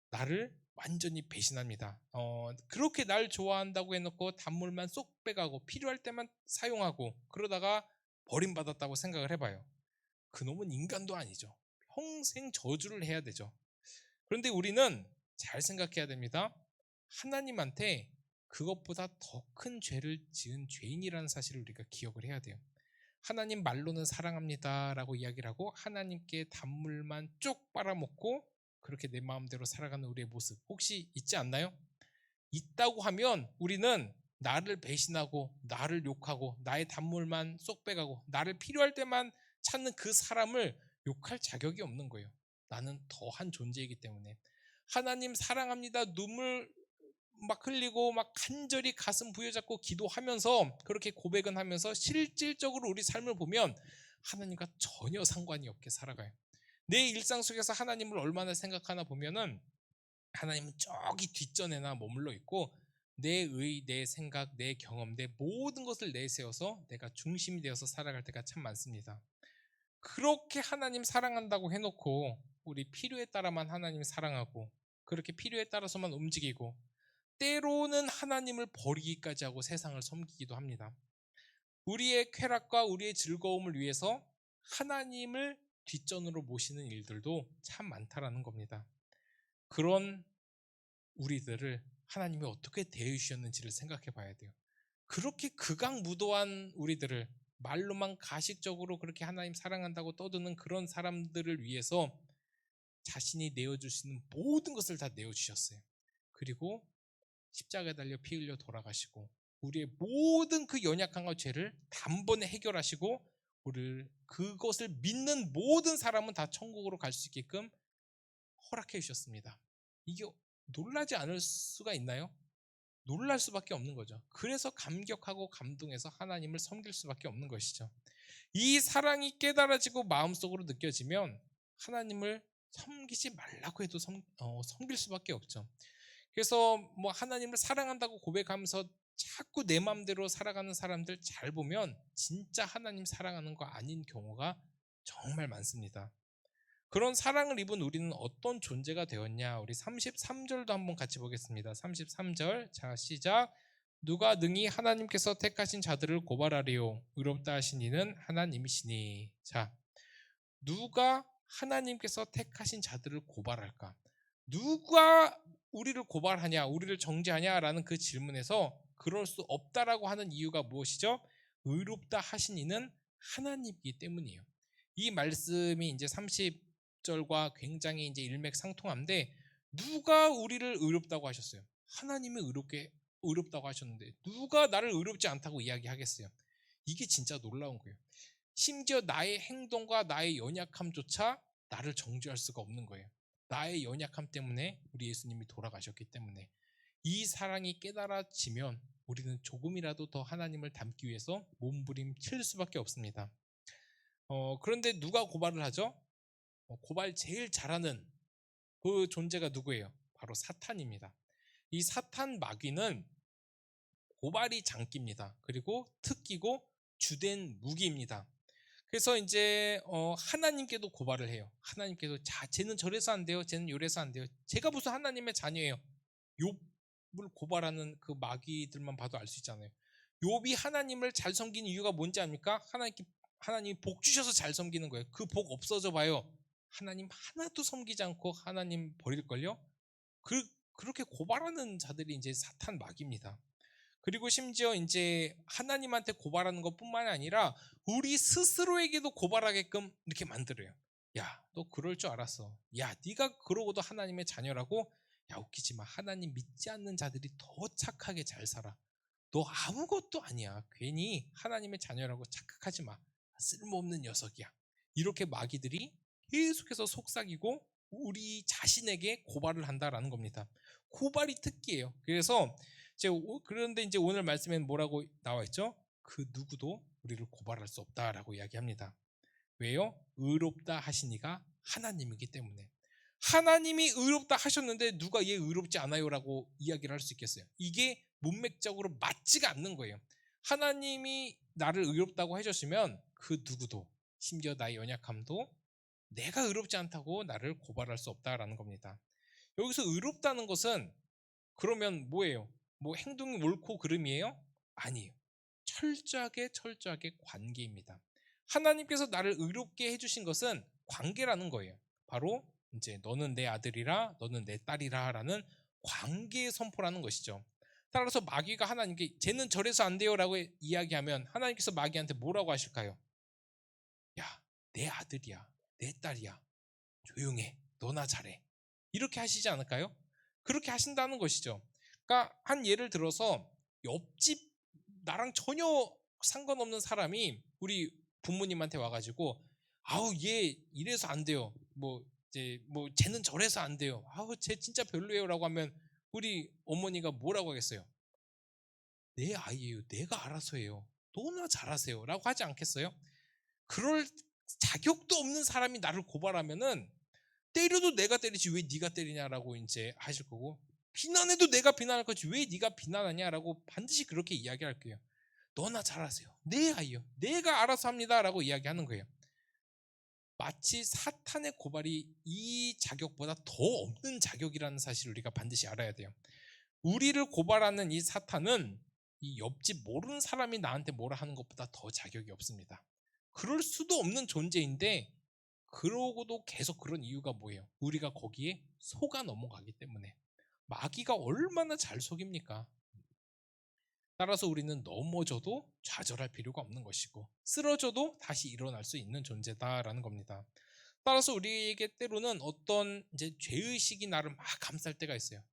나를 완전히 배신합니다. 그렇게 날 좋아한다고 해놓고 단물만 쏙 빼가고 필요할 때만 사용하고 그러다가 버림받았다고 생각을 해봐요. 그놈은 인간도 아니죠. 평생 저주를 해야 되죠. 그런데 우리는 잘 생각해야 됩니다. 하나님한테 그것보다 더 큰 죄를 지은 죄인이라는 사실을 우리가 기억을 해야 돼요. 하나님 말로는 사랑합니다라고 이야기를 하고 하나님께 단물만 쪽 빨아먹고 그렇게 내 마음대로 살아가는 우리의 모습 혹시 있지 않나요? 있다고 하면 우리는 나를 배신하고 나를 욕하고 나의 단물만 쏙 빼가고 나를 필요할 때만 찾는 그 사람을 욕할 자격이 없는 거예요. 나는 더한 존재이기 때문에. 하나님 사랑합니다. 눈물 막 흘리고 막 간절히 가슴 부여잡고 기도하면서 그렇게 고백은 하면서 실질적으로 우리 삶을 보면 하나님과 전혀 상관이 없게 살아가요. 내 일상 속에서 하나님을 얼마나 생각하나 보면은 하나님은 저기 뒷전에나 머물러 있고 내 생각, 내 경험, 내 모든 것을 내세워서 내가 중심이 되어서 살아갈 때가 참 많습니다. 그렇게 하나님 사랑한다고 해놓고 우리 필요에 따라만 하나님 사랑하고 그렇게 필요에 따라서만 움직이고 때로는 하나님을 버리기까지 하고 세상을 섬기기도 합니다. 우리의 쾌락과 우리의 즐거움을 위해서 하나님을 뒷전으로 모시는 일들도 참 많다라는 겁니다. 그런 우리들을 하나님이 어떻게 대해 주셨는지를 생각해 봐야 돼요. 그렇게 극악무도한 우리들을 말로만 가식적으로 그렇게 하나님 사랑한다고 떠드는 그런 사람들을 위해서 자신이 내어주시는 모든 것을 다 내어주셨어요. 그리고 십자가에 달려 피 흘려 돌아가시고 우리의 모든 그 연약함과 죄를 단번에 해결하시고 우리를 그것을 믿는 모든 사람은 다 천국으로 갈 수 있게끔 허락해 주셨습니다. 이게 놀라지 않을 수가 있나요? 놀랄 수밖에 없는 거죠. 그래서 감격하고 감동해서 하나님을 섬길 수밖에 없는 것이죠. 이 사랑이 깨달아지고 마음속으로 느껴지면 하나님을 섬기지 말라고 해도 섬길 수밖에 없죠. 그래서 뭐 하나님을 사랑한다고 고백하면서 자꾸 내 마음대로 살아가는 사람들 잘 보면 진짜 하나님 사랑하는 거 아닌 경우가 정말 많습니다. 그런 사랑을 입은 우리는 어떤 존재가 되었냐? 우리 33절도 한번 같이 보겠습니다. 33절. 자, 시작. 누가 능히 하나님께서 택하신 자들을 고발하리요? 의롭다 하신 이는 하나님이시니. 자, 누가 하나님께서 택하신 자들을 고발할까? 누가 우리를 고발하냐? 우리를 정죄하냐? 라는 그 질문에서 그럴 수 없다라고 하는 이유가 무엇이죠? 의롭다 하신 이는 하나님이기 때문이에요. 이 말씀이 이제 30절과 굉장히 이제 일맥상통한데 누가 우리를 의롭다고 하셨어요? 하나님이 의롭다고 하셨는데 누가 나를 의롭지 않다고 이야기하겠어요? 이게 진짜 놀라운 거예요. 심지어 나의 행동과 나의 연약함조차 나를 정죄할 수가 없는 거예요. 나의 연약함 때문에 우리 예수님이 돌아가셨기 때문에 이 사랑이 깨달아지면 우리는 조금이라도 더 하나님을 닮기 위해서 몸부림칠 수밖에 없습니다. 그런데 누가 고발을 하죠? 고발 제일 잘하는 그 존재가 누구예요? 바로 사탄입니다. 이 사탄 마귀는 고발이 장기입니다. 그리고 특기고 주된 무기입니다. 그래서 이제 하나님께도 고발을 해요. 하나님께도 쟤는 저래서 안 돼요. 쟤는 요래서 안 돼요. 제가 무슨 하나님의 자녀예요. 욥을 고발하는 그 마귀들만 봐도 알 수 있잖아요. 욥이 하나님을 잘 섬기는 이유가 뭔지 압니까? 하나님이 복 주셔서 잘 섬기는 거예요. 그 복 없어져 봐요. 하나님 하나도 섬기지 않고 하나님 버릴걸요? 그렇게 고발하는 자들이 이제 사탄 마귀입니다. 그리고 심지어 이제 하나님한테 고발하는 것뿐만 아니라 우리 스스로에게도 고발하게끔 이렇게 만들어요. 야, 너 그럴 줄 알았어. 야, 네가 그러고도 하나님의 자녀라고? 야, 웃기지 마. 하나님 믿지 않는 자들이 더 착하게 잘 살아. 너 아무것도 아니야. 괜히 하나님의 자녀라고 착각하지 마. 쓸모없는 녀석이야. 이렇게 마귀들이 계속해서 속삭이고 우리 자신에게 고발을 한다라는 겁니다. 고발이 특기예요. 그런데 이제 오늘 말씀에는 뭐라고 나와 있죠? 그 누구도 우리를 고발할 수 없다라고 이야기합니다. 왜요? 의롭다 하시니가 하나님이기 때문에. 하나님이 의롭다 하셨는데 누가 얘 의롭지 않아요라고 이야기를 할 수 있겠어요? 이게 문맥적으로 맞지가 않는 거예요. 하나님이 나를 의롭다고 해줬으면 그 누구도 심지어 나의 연약함도 내가 의롭지 않다고 나를 고발할 수 없다라는 겁니다. 여기서 의롭다는 것은 그러면 뭐예요? 뭐 행동이 옳고 그름이에요? 아니에요. 철저하게 관계입니다. 하나님께서 나를 의롭게 해주신 것은 관계라는 거예요. 바로 이제 너는 내 아들이라 너는 내 딸이라 라는 관계의 선포라는 것이죠. 따라서 마귀가 하나님께 쟤는 저래서 안 돼요 라고 이야기하면 하나님께서 마귀한테 뭐라고 하실까요? 야, 내 아들이야, 내 딸이야, 조용해, 너나 잘해. 이렇게 하시지 않을까요? 그렇게 하신다는 것이죠. 그러니까 한 예를 들어서 옆집 나랑 전혀 상관없는 사람이 우리 부모님한테 와가지고 아우 얘 이래서 안 돼요. 뭐 이제 뭐 쟤는 저래서 안 돼요. 아우 쟤 진짜 별로예요라고 하면 우리 어머니가 뭐라고 하겠어요? 내 아이예요. 내가 알아서 해요. 너나 잘하세요라고 하지 않겠어요? 그럴 자격도 없는 사람이 나를 고발하면은 때려도 내가 때리지 왜 네가 때리냐라고 이제 하실 거고 비난해도 내가 비난할 거지 왜 네가 비난하냐라고 반드시 그렇게 이야기할 거예요. 너나 잘하세요. 내 아이요. 내가 알아서 합니다라고 이야기하는 거예요. 마치 사탄의 고발이 이 자격보다 더 없는 자격이라는 사실을 우리가 반드시 알아야 돼요. 우리를 고발하는 이 사탄은 이 옆집 모르는 사람이 나한테 뭐라 하는 것보다 더 자격이 없습니다. 그럴 수도 없는 존재인데 그러고도 계속 그런 이유가 뭐예요? 우리가 거기에 속아 넘어가기 때문에. 마귀가 얼마나 잘 속입니까? 따라서 우리는 넘어져도 좌절할 필요가 없는 것이고 쓰러져도 다시 일어날 수 있는 존재다라는 겁니다. 따라서 우리에게 때로는 어떤 이제 죄의식이 나를 막 감쌀 때가 있어요.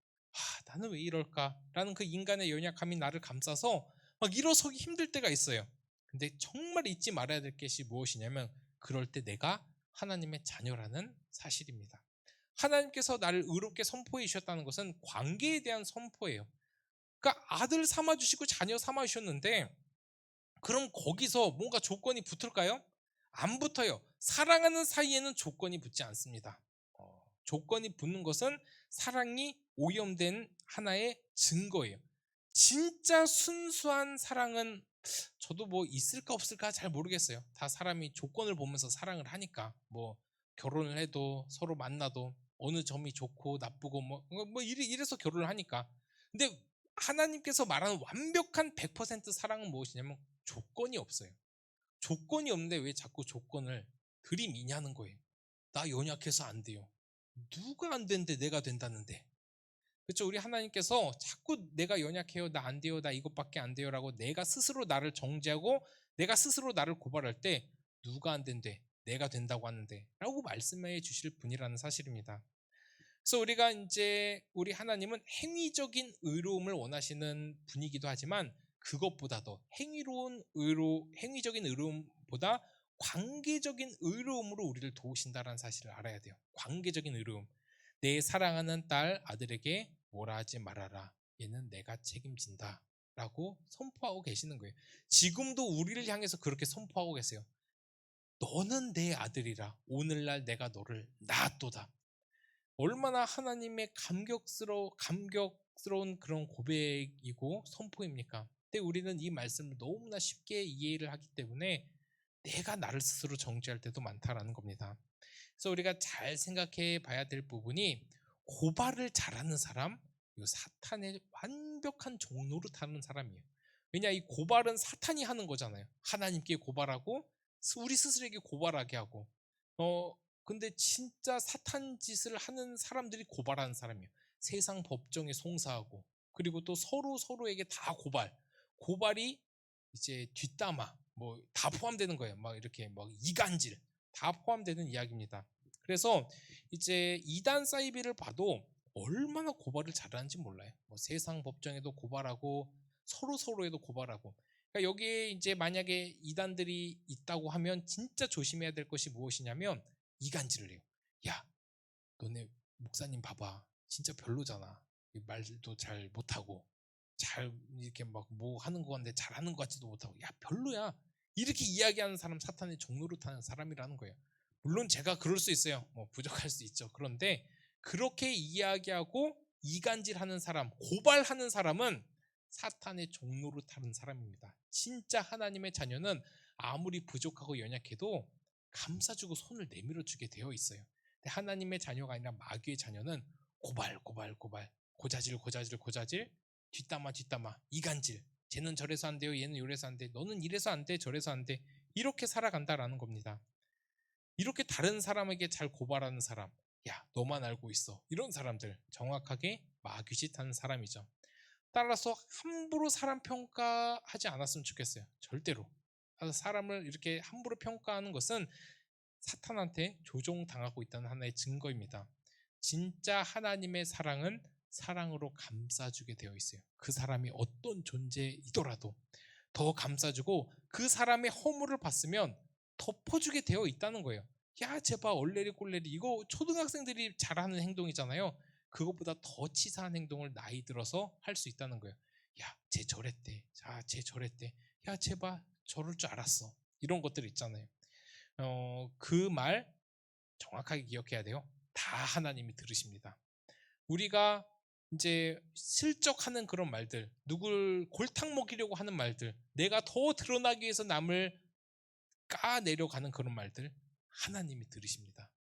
나는 왜 이럴까라는 그 인간의 연약함이 나를 감싸서 막 일어서기 힘들 때가 있어요. 근데 정말 잊지 말아야 될 것이 무엇이냐면 그럴 때 내가 하나님의 자녀라는 사실입니다. 하나님께서 나를 의롭게 선포해 주셨다는 것은 관계에 대한 선포예요. 그러니까 아들 삼아 주시고 자녀 삼아 주셨는데 그럼 거기서 뭔가 조건이 붙을까요? 안 붙어요. 사랑하는 사이에는 조건이 붙지 않습니다. 조건이 붙는 것은 사랑이 오염된 하나의 증거예요. 진짜 순수한 사랑은 저도 뭐 있을까 없을까 잘 모르겠어요. 다 사람이 조건을 보면서 사랑을 하니까 뭐 결혼을 해도 서로 만나도 어느 점이 좋고 나쁘고 뭐 이래서 결혼을 하니까. 근데 하나님께서 말하는 완벽한 100% 사랑은 무엇이냐면 조건이 없어요. 조건이 없는데 왜 자꾸 조건을 들이미냐는 거예요. 나 연약해서 안 돼요. 누가 안 되는데 내가 된다는데. 그렇죠? 우리 하나님께서 자꾸 내가 연약해요, 나 안 돼요, 나 이것밖에 안 돼요라고 내가 스스로 나를 정죄하고 내가 스스로 나를 고발할 때 누가 안 된대, 내가 된다고 하는데 라고 말씀해 주실 분이라는 사실입니다. 그래서 우리가 이제 우리 하나님은 행위적인 의로움을 원하시는 분이기도 하지만 그것보다도 행위적인 의로움보다 관계적인 의로움으로 우리를 도우신다는 사실을 알아야 돼요. 관계적인 의로움. 내 사랑하는 딸 아들에게 뭐라 하지 말아라. 얘는 내가 책임진다. 라고 선포하고 계시는 거예요. 지금도 우리를 향해서 그렇게 선포하고 계세요. 너는 내 아들이라. 오늘날 내가 너를 낳았도다. 얼마나 하나님의 감격스러운 그런 고백이고 선포입니까? 근데 우리는 이 말씀을 너무나 쉽게 이해를 하기 때문에 내가 나를 스스로 정죄할 때도 많다라는 겁니다. 그래서 우리가 잘 생각해 봐야 될 부분이 고발을 잘하는 사람, 이 사탄의 완벽한 종로를 타는 사람이에요. 왜냐, 이 고발은 사탄이 하는 거잖아요. 하나님께 고발하고 우리 스스로에게 고발하게 하고 근데 진짜 사탄 짓을 하는 사람들이 고발하는 사람이에요. 세상 법정에 송사하고 그리고 또 서로에게 다 고발이 이제 뒷담화 뭐 다 포함되는 거예요. 막 이렇게 막 이간질 다 포함되는 이야기입니다. 그래서 이제 이단 사이비를 봐도 얼마나 고발을 잘하는지 몰라요. 뭐 세상 법정에도 고발하고 서로에도 고발하고. 그러니까 여기에 이제 만약에 이단들이 있다고 하면 진짜 조심해야 될 것이 무엇이냐면 이간질을 해요. 야, 너네 목사님 봐봐. 진짜 별로잖아. 말도 잘 못하고 잘 이렇게 막 뭐 하는 거 같은데 잘하는 것 같지도 못하고 야 별로야. 이렇게 이야기하는 사람 사탄의 종로를 타는 사람이라는 거예요. 물론 제가 그럴 수 있어요. 뭐 부족할 수 있죠. 그런데 그렇게 이야기하고 이간질하는 사람, 고발하는 사람은 사탄의 종로를 타는 사람입니다. 진짜 하나님의 자녀는 아무리 부족하고 연약해도 감싸주고 손을 내밀어 주게 되어 있어요. 근데 하나님의 자녀가 아니라 마귀의 자녀는 고발, 고자질, 뒷담화, 이간질. 쟤는 저래서 안 돼요, 얘는 요래서 안 돼, 너는 이래서 안 돼, 저래서 안 돼. 이렇게 살아간다라는 겁니다. 이렇게 다른 사람에게 잘 고발하는 사람, 야, 너만 알고 있어. 이런 사람들 정확하게 마귀짓 하는 사람이죠. 따라서 함부로 사람 평가하지 않았으면 좋겠어요. 절대로. 사람을 이렇게 함부로 평가하는 것은 사탄한테 조종당하고 있다는 하나의 증거입니다. 진짜 하나님의 사랑은 사랑으로 감싸주게 되어 있어요. 그 사람이 어떤 존재이더라도 더 감싸주고 그 사람의 허물을 봤으면 덮어주게 되어 있다는 거예요. 야, 제발 얼레리 꼴레리, 이거 초등학생들이 잘하는 행동이잖아요. 그것보다 더 치사한 행동을 나이 들어서 할 수 있다는 거예요. 야, 쟤 저랬대. 자, 쟤 저랬대. 야, 제발 저럴 줄 알았어. 이런 것들 있잖아요. 그 말 정확하게 기억해야 돼요. 다 하나님이 들으십니다. 우리가 이제 슬쩍 하는 그런 말들, 누굴 골탕 먹이려고 하는 말들, 내가 더 드러나기 위해서 남을 까내려가는 그런 말들, 하나님이 들으십니다.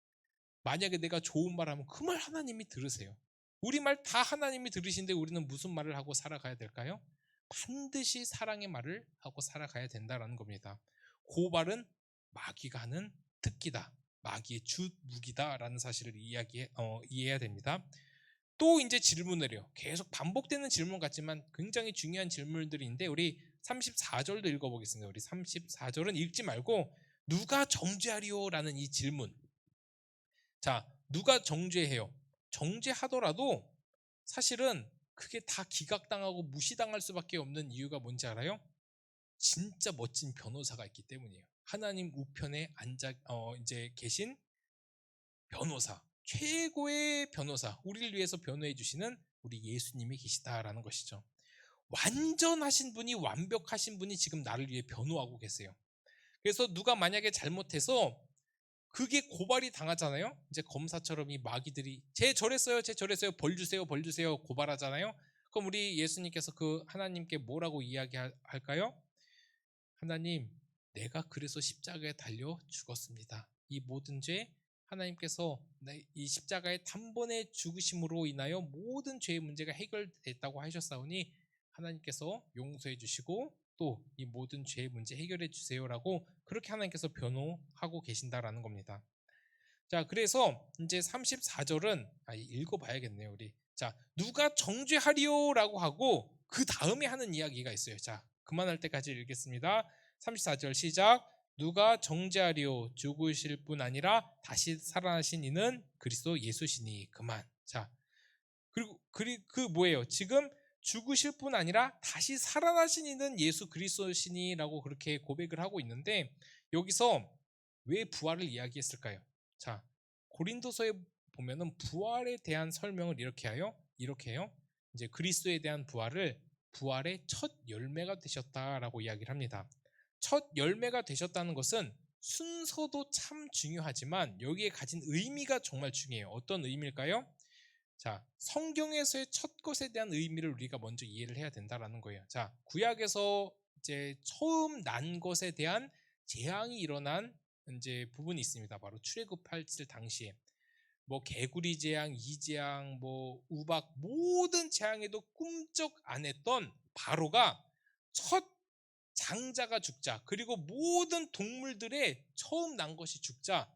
만약에 내가 좋은 말 하면 그 말 하나님이 들으세요. 우리 말 다 하나님이 들으시는데 우리는 무슨 말을 하고 살아가야 될까요? 반드시 사랑의 말을 하고 살아가야 된다라는 겁니다. 고발은 마귀가 하는 특기다. 마귀의 주 무기다라는 사실을 이해해야 됩니다. 또 이제 질문을 해요. 계속 반복되는 질문 같지만 굉장히 중요한 질문들인데 우리 34절도 읽어보겠습니다. 우리 34절은 읽지 말고 누가 정죄하리요라는 이 질문. 자, 누가 정죄해요? 정죄하더라도 사실은 그게 다 기각당하고 무시당할 수밖에 없는 이유가 뭔지 알아요? 진짜 멋진 변호사가 있기 때문이에요. 하나님 우편에 이제 계신 변호사, 최고의 변호사, 우리를 위해서 변호해 주시는 우리 예수님이 계시다라는 것이죠. 완전하신 분이, 완벽하신 분이 지금 나를 위해 변호하고 계세요. 그래서 누가 만약에 잘못해서 그게 고발이 당하잖아요. 이제 검사처럼 이 마귀들이 쟤 저랬어요, 벌 주세요 고발하잖아요. 그럼 우리 예수님께서 그 하나님께 뭐라고 이야기할까요? 하나님, 내가 그래서 십자가에 달려 죽었습니다. 이 모든 죄 하나님께서 이 십자가의 단번에 죽으심으로 인하여 모든 죄의 문제가 해결됐다고 하셨사오니 하나님께서 용서해 주시고 또 이 모든 죄의 문제 해결해 주세요라고 그렇게 하나님께서 변호하고 계신다라는 겁니다. 자, 그래서 이제 34절은 읽어봐야겠네요, 우리. 자, 누가 정죄하리요라고 하고 그 다음에 하는 이야기가 있어요. 자, 그만할 때까지 읽겠습니다. 34절 시작. 누가 정죄하리요? 죽으실 뿐 아니라 다시 살아나신 이는 그리스도 예수시니. 그만. 자, 그리고 그 뭐예요? 지금 죽으실 뿐 아니라 다시 살아나신 이는 예수 그리스도시니라고 그렇게 고백을 하고 있는데 여기서 왜 부활을 이야기했을까요? 자, 고린도서에 보면은 부활에 대한 설명을 이렇게 해요. 이제 그리스도에 대한 부활의 첫 열매가 되셨다라고 이야기를 합니다. 첫 열매가 되셨다는 것은 순서도 참 중요하지만 여기에 가진 의미가 정말 중요해요. 어떤 의미일까요? 자, 성경에서의 첫 것에 대한 의미를 우리가 먼저 이해를 해야 된다라는 거예요. 자, 구약에서 이제 처음 난 것에 대한 재앙이 일어난 이제 부분이 있습니다. 바로 출애굽할 당시에 뭐 개구리 재앙, 이재앙, 뭐 우박 모든 재앙에도 꿈쩍 안 했던 바로가 첫 장자가 죽자, 그리고 모든 동물들의 처음 난 것이 죽자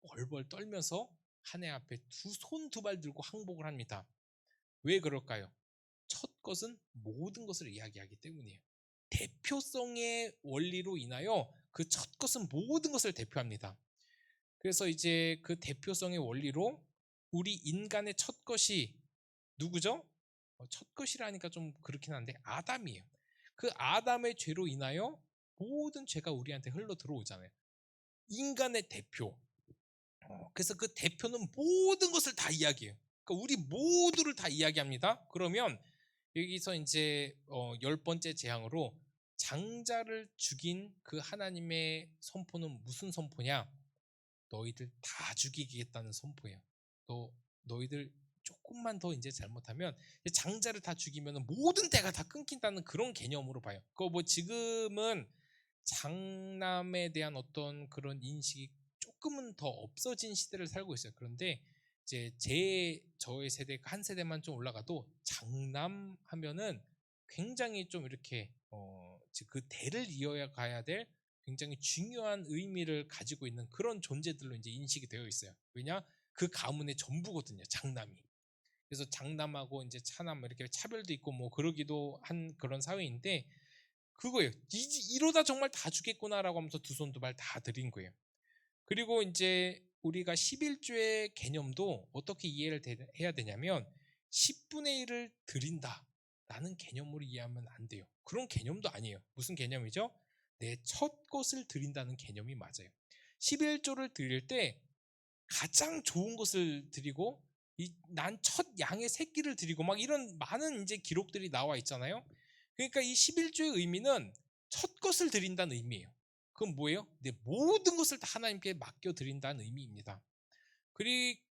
벌벌 떨면서 하나님 앞에 두 발 들고 항복을 합니다. 왜 그럴까요? 첫 것은 모든 것을 이야기하기 때문이에요. 대표성의 원리로 인하여 그 첫 것은 모든 것을 대표합니다. 그래서 이제 그 대표성의 원리로 우리 인간의 첫 것이 누구죠? 첫 것이라니까 좀 그렇긴 한데 아담이에요. 그 아담의 죄로 인하여 모든 죄가 우리한테 흘러 들어오잖아요. 인간의 대표. 그래서 그 대표는 모든 것을 다 이야기해요. 그러니까 우리 모두를 다 이야기합니다. 그러면 여기서 이제 10번째 재앙으로 장자를 죽인 그 하나님의 선포는 무슨 선포냐? 너희들 다 죽이겠다는 선포예요. 너희들 조금만 더 이제 잘못하면 장자를 다 죽이면 모든 대가 다 끊긴다는 그런 개념으로 봐요. 뭐 지금은 장남에 대한 어떤 그런 인식이 조금은 더 없어진 시대를 살고 있어요. 그런데 이제 저의 세대 한 세대만 좀 올라가도 장남 하면은 굉장히 좀 이렇게 그 대를 이어가야 될 굉장히 중요한 의미를 가지고 있는 그런 존재들로 이제 인식이 되어 있어요. 왜냐? 그 가문의 전부거든요, 장남이. 그래서 장남하고 이제 차남 이렇게 차별도 있고 뭐 그러기도 한 그런 사회인데 그거예요. 이러다 정말 다 죽겠구나라고 하면서 두 손 두 발 다 드린 거예요. 그리고 이제 우리가 11조의 개념도 어떻게 이해를 해야 되냐면 10분의 1을 드린다라는 개념으로 이해하면 안 돼요. 그런 개념도 아니에요. 무슨 개념이죠? 내 첫 것을 드린다는 개념이 맞아요. 11조를 드릴 때 가장 좋은 것을 드리고 난 첫 양의 새끼를 드리고 막 이런 많은 이제 기록들이 나와 있잖아요. 그러니까 이 11조의 의미는 첫 것을 드린다는 의미예요. 그건 뭐예요? 내 모든 것을 다 하나님께 맡겨 드린다는 의미입니다.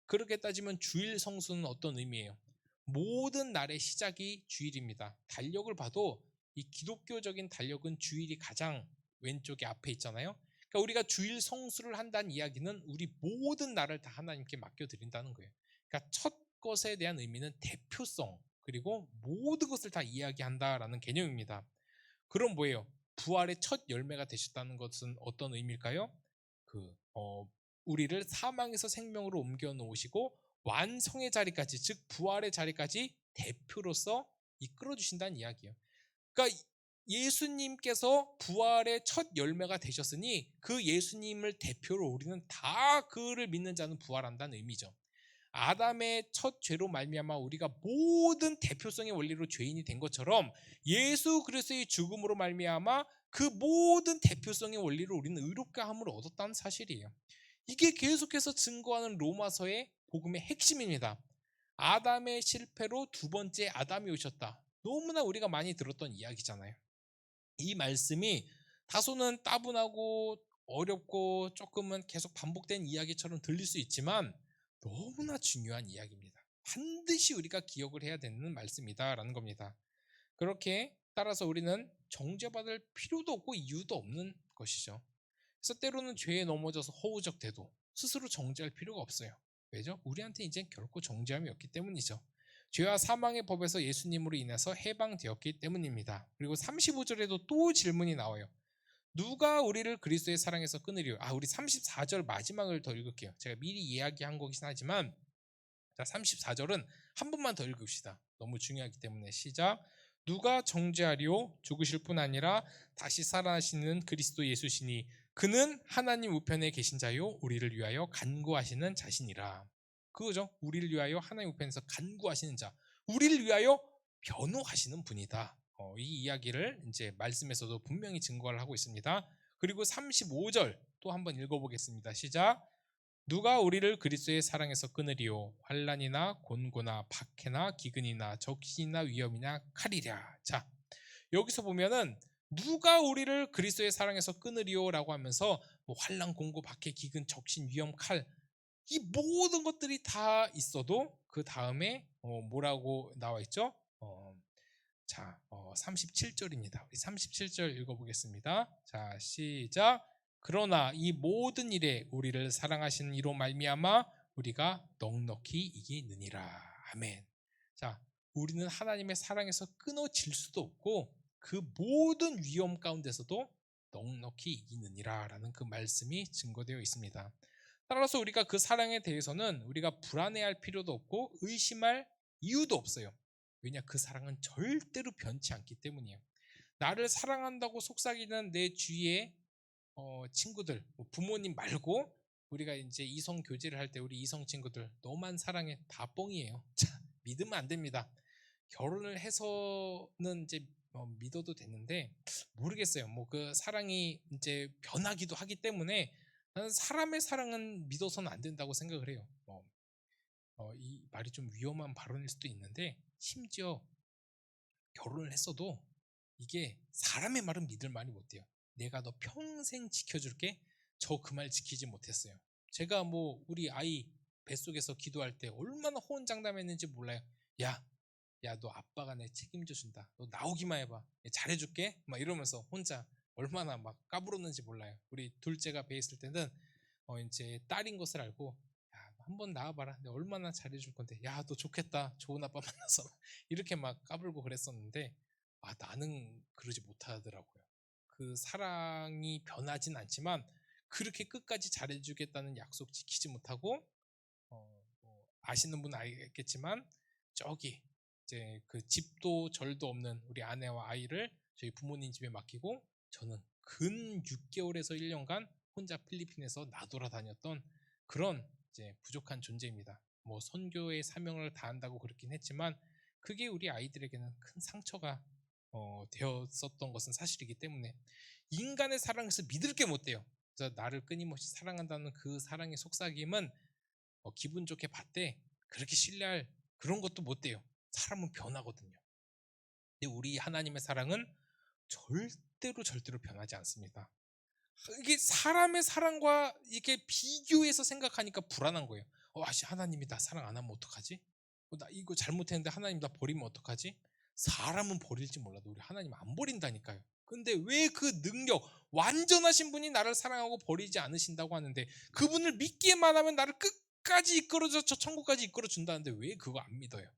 그렇게 따지면 주일 성수는 어떤 의미예요? 모든 날의 시작이 주일입니다. 달력을 봐도 이 기독교적인 달력은 주일이 가장 왼쪽에 앞에 있잖아요. 그러니까 우리가 주일 성수를 한다는 이야기는 우리 모든 날을 다 하나님께 맡겨드린다는 거예요. 그러니까 첫 것에 대한 의미는 대표성, 그리고 모든 것을 다 이야기한다라는 개념입니다. 그럼 뭐예요? 부활의 첫 열매가 되셨다는 것은 어떤 의미일까요? 우리를 사망에서 생명으로 옮겨 놓으시고 완성의 자리까지, 즉 부활의 자리까지 대표로서 이끌어 주신다는 이야기예요. 그러니까 예수님께서 부활의 첫 열매가 되셨으니 그 예수님을 대표로 우리는 다 그를 믿는 자는 부활한다는 의미죠. 아담의 첫 죄로 말미암아 우리가 모든 대표성의 원리로 죄인이 된 것처럼 예수 그리스도의 죽음으로 말미암아 그 모든 대표성의 원리로 우리는 의롭게 함을 얻었다는 사실이에요. 이게 계속해서 증거하는 로마서의 복음의 핵심입니다. 아담의 실패로 두 번째 아담이 오셨다. 너무나 우리가 많이 들었던 이야기잖아요. 이 말씀이 다소는 따분하고 어렵고 조금은 계속 반복된 이야기처럼 들릴 수 있지만 너무나 중요한 이야기입니다. 반드시 우리가 기억을 해야 되는 말씀이다라는 겁니다. 그렇게 따라서 우리는 정죄받을 필요도 없고 이유도 없는 것이죠. 그래서 때로는 죄에 넘어져서 허우적대도 스스로 정죄할 필요가 없어요. 왜죠? 우리한테 이제 결코 정죄함이 없기 때문이죠. 죄와 사망의 법에서 예수님으로 인해서 해방되었기 때문입니다. 그리고 35절에도 또 질문이 나와요. 누가 우리를 그리스도의 사랑에서 끊으리요? 우리 34절 마지막을 더 읽을게요. 제가 미리 이야기한 거긴 하지만 34절은 한 번만 더 읽읍시다. 너무 중요하기 때문에 시작. 누가 정죄하리요? 죽으실 뿐 아니라 다시 살아나시는 그리스도 예수시니 그는 하나님 우편에 계신 자요 우리를 위하여 간구하시는 자신이라. 그거죠. 우리를 위하여 하나님 우편에서 간구하시는 자, 우리를 위하여 변호하시는 분이다. 이 이야기를 이제 말씀에서도 분명히 증거를 하고 있습니다. 그리고 35절 또 한번 읽어보겠습니다. 시작. 누가 우리를 그리스도의 사랑에서 끊으리요? 환난이나 곤고나 박해나 기근이나 적신이나 위험이나 칼이랴. 자, 여기서 보면은 누가 우리를 그리스도의 사랑에서 끊으리요라고 하면서 뭐 환난, 곤고, 박해, 기근, 적신, 위험, 칼, 이 모든 것들이 다 있어도 그 다음에 뭐라고 나와 있죠? 37절입니다. 우리 37절 읽어보겠습니다. 자, 시작. 그러나 이 모든 일에 우리를 사랑하시는 이로 말미암아 우리가 넉넉히 이기느니라. 아멘. 자, 우리는 하나님의 사랑에서 끊어질 수도 없고 그 모든 위험 가운데서도 넉넉히 이기느니라 라는 그 말씀이 증거되어 있습니다. 따라서 우리가 그 사랑에 대해서는 우리가 불안해할 필요도 없고 의심할 이유도 없어요. 왜냐? 그 사랑은 절대로 변치 않기 때문이에요. 나를 사랑한다고 속삭이는 내 주위의 친구들, 부모님 말고 우리가 이제 이성 교제를 할 때 우리 이성 친구들 너만 사랑해, 다 뻥이에요. 자, 믿으면 안 됩니다. 결혼을 해서는 이제 믿어도 되는데 모르겠어요. 뭐 그 사랑이 이제 변하기도 하기 때문에 나는 사람의 사랑은 믿어서는 안 된다고 생각을 해요. 이 말이 좀 위험한 발언일 수도 있는데 심지어 결혼을 했어도 이게 사람의 말은 믿을 말이 못 돼요. 내가 너 평생 지켜줄게. 저 그 말 지키지 못했어요. 제가 뭐 우리 아이 뱃속에서 기도할 때 얼마나 호언장담했는지 몰라요. 야, 너 아빠가 내 책임져 준다. 너 나오기만 해봐. 잘해줄게. 막 이러면서 혼자 얼마나 막 까불었는지 몰라요. 우리 둘째가 배 있을 때는 이제 딸인 것을 알고 야, 한번 나와봐라. 내가 얼마나 잘해줄 건데. 야, 너 좋겠다. 좋은 아빠 만나서 이렇게 막 까불고 그랬었는데 나는 그러지 못하더라고요. 그 사랑이 변하진 않지만 그렇게 끝까지 잘해주겠다는 약속 지키지 못하고 아시는 분은 알겠지만 저기 이제 그 집도 절도 없는 우리 아내와 아이를 저희 부모님 집에 맡기고 저는 근 6개월에서 1년간 혼자 필리핀에서 나돌아다녔던 그런 이제 부족한 존재입니다. 뭐 선교의 사명을 다한다고 그렇긴 했지만 그게 우리 아이들에게는 큰 상처가 되었었던 것은 사실이기 때문에 인간의 사랑에서 믿을 게 못 돼요. 그래서 나를 끊임없이 사랑한다는 그 사랑의 속삭임은 기분 좋게 봤대 그렇게 신뢰할 그런 것도 못 돼요. 사람은 변하거든요. 근데 우리 하나님의 사랑은 절대로 변하지 않습니다. 이게 사람의 사랑과 이게 비교해서 생각하니까 불안한 거예요. 하나님이 나 사랑 안 하면 어떡하지? 나 이거 잘못했는데 하나님 나 버리면 어떡하지? 사람은 버릴지 몰라도 우리 하나님 안 버린다니까요. 근데 왜 그 능력, 완전하신 분이 나를 사랑하고 버리지 않으신다고 하는데 그분을 믿기만 하면 나를 끝까지 이끌어줘 저 천국까지 이끌어 준다는데 왜 그거 안 믿어요?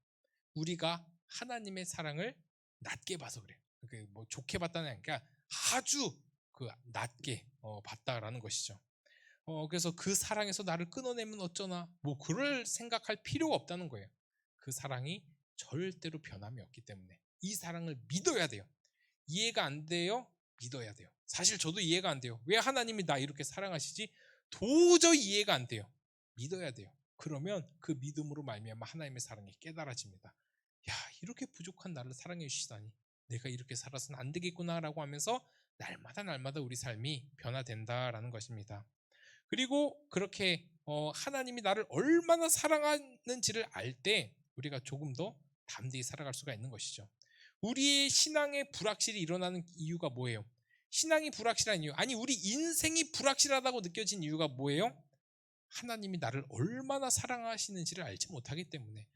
우리가 하나님의 사랑을 낮게 봐서 그래요. 그게 뭐 좋게 봤다는 게 아니라 아주 그 낮게 봤다라는 것이죠. 그래서 그 사랑에서 나를 끊어내면 어쩌나 뭐 그럴 생각할 필요가 없다는 거예요. 그 사랑이 절대로 변함이 없기 때문에 이 사랑을 믿어야 돼요. 이해가 안 돼요? 믿어야 돼요. 사실 저도 이해가 안 돼요. 왜 하나님이 나 이렇게 사랑하시지? 도저히 이해가 안 돼요. 믿어야 돼요. 그러면 그 믿음으로 말미암아 하나님의 사랑이 깨달아집니다. 야, 이렇게 부족한 나를 사랑해 주시다니 내가 이렇게 살아서는 안 되겠구나라고 하면서 날마다 우리 삶이 변화된다라는 것입니다. 그리고 그렇게 하나님이 나를 얼마나 사랑하는지를 알 때 우리가 조금 더 담대히 살아갈 수가 있는 것이죠. 우리의 신앙의 불확실이 일어나는 이유가 뭐예요? 신앙이 불확실한 이유, 아니 우리 인생이 불확실하다고 느껴진 이유가 뭐예요? 하나님이 나를 얼마나 사랑하시는지를 알지 못하기 때문에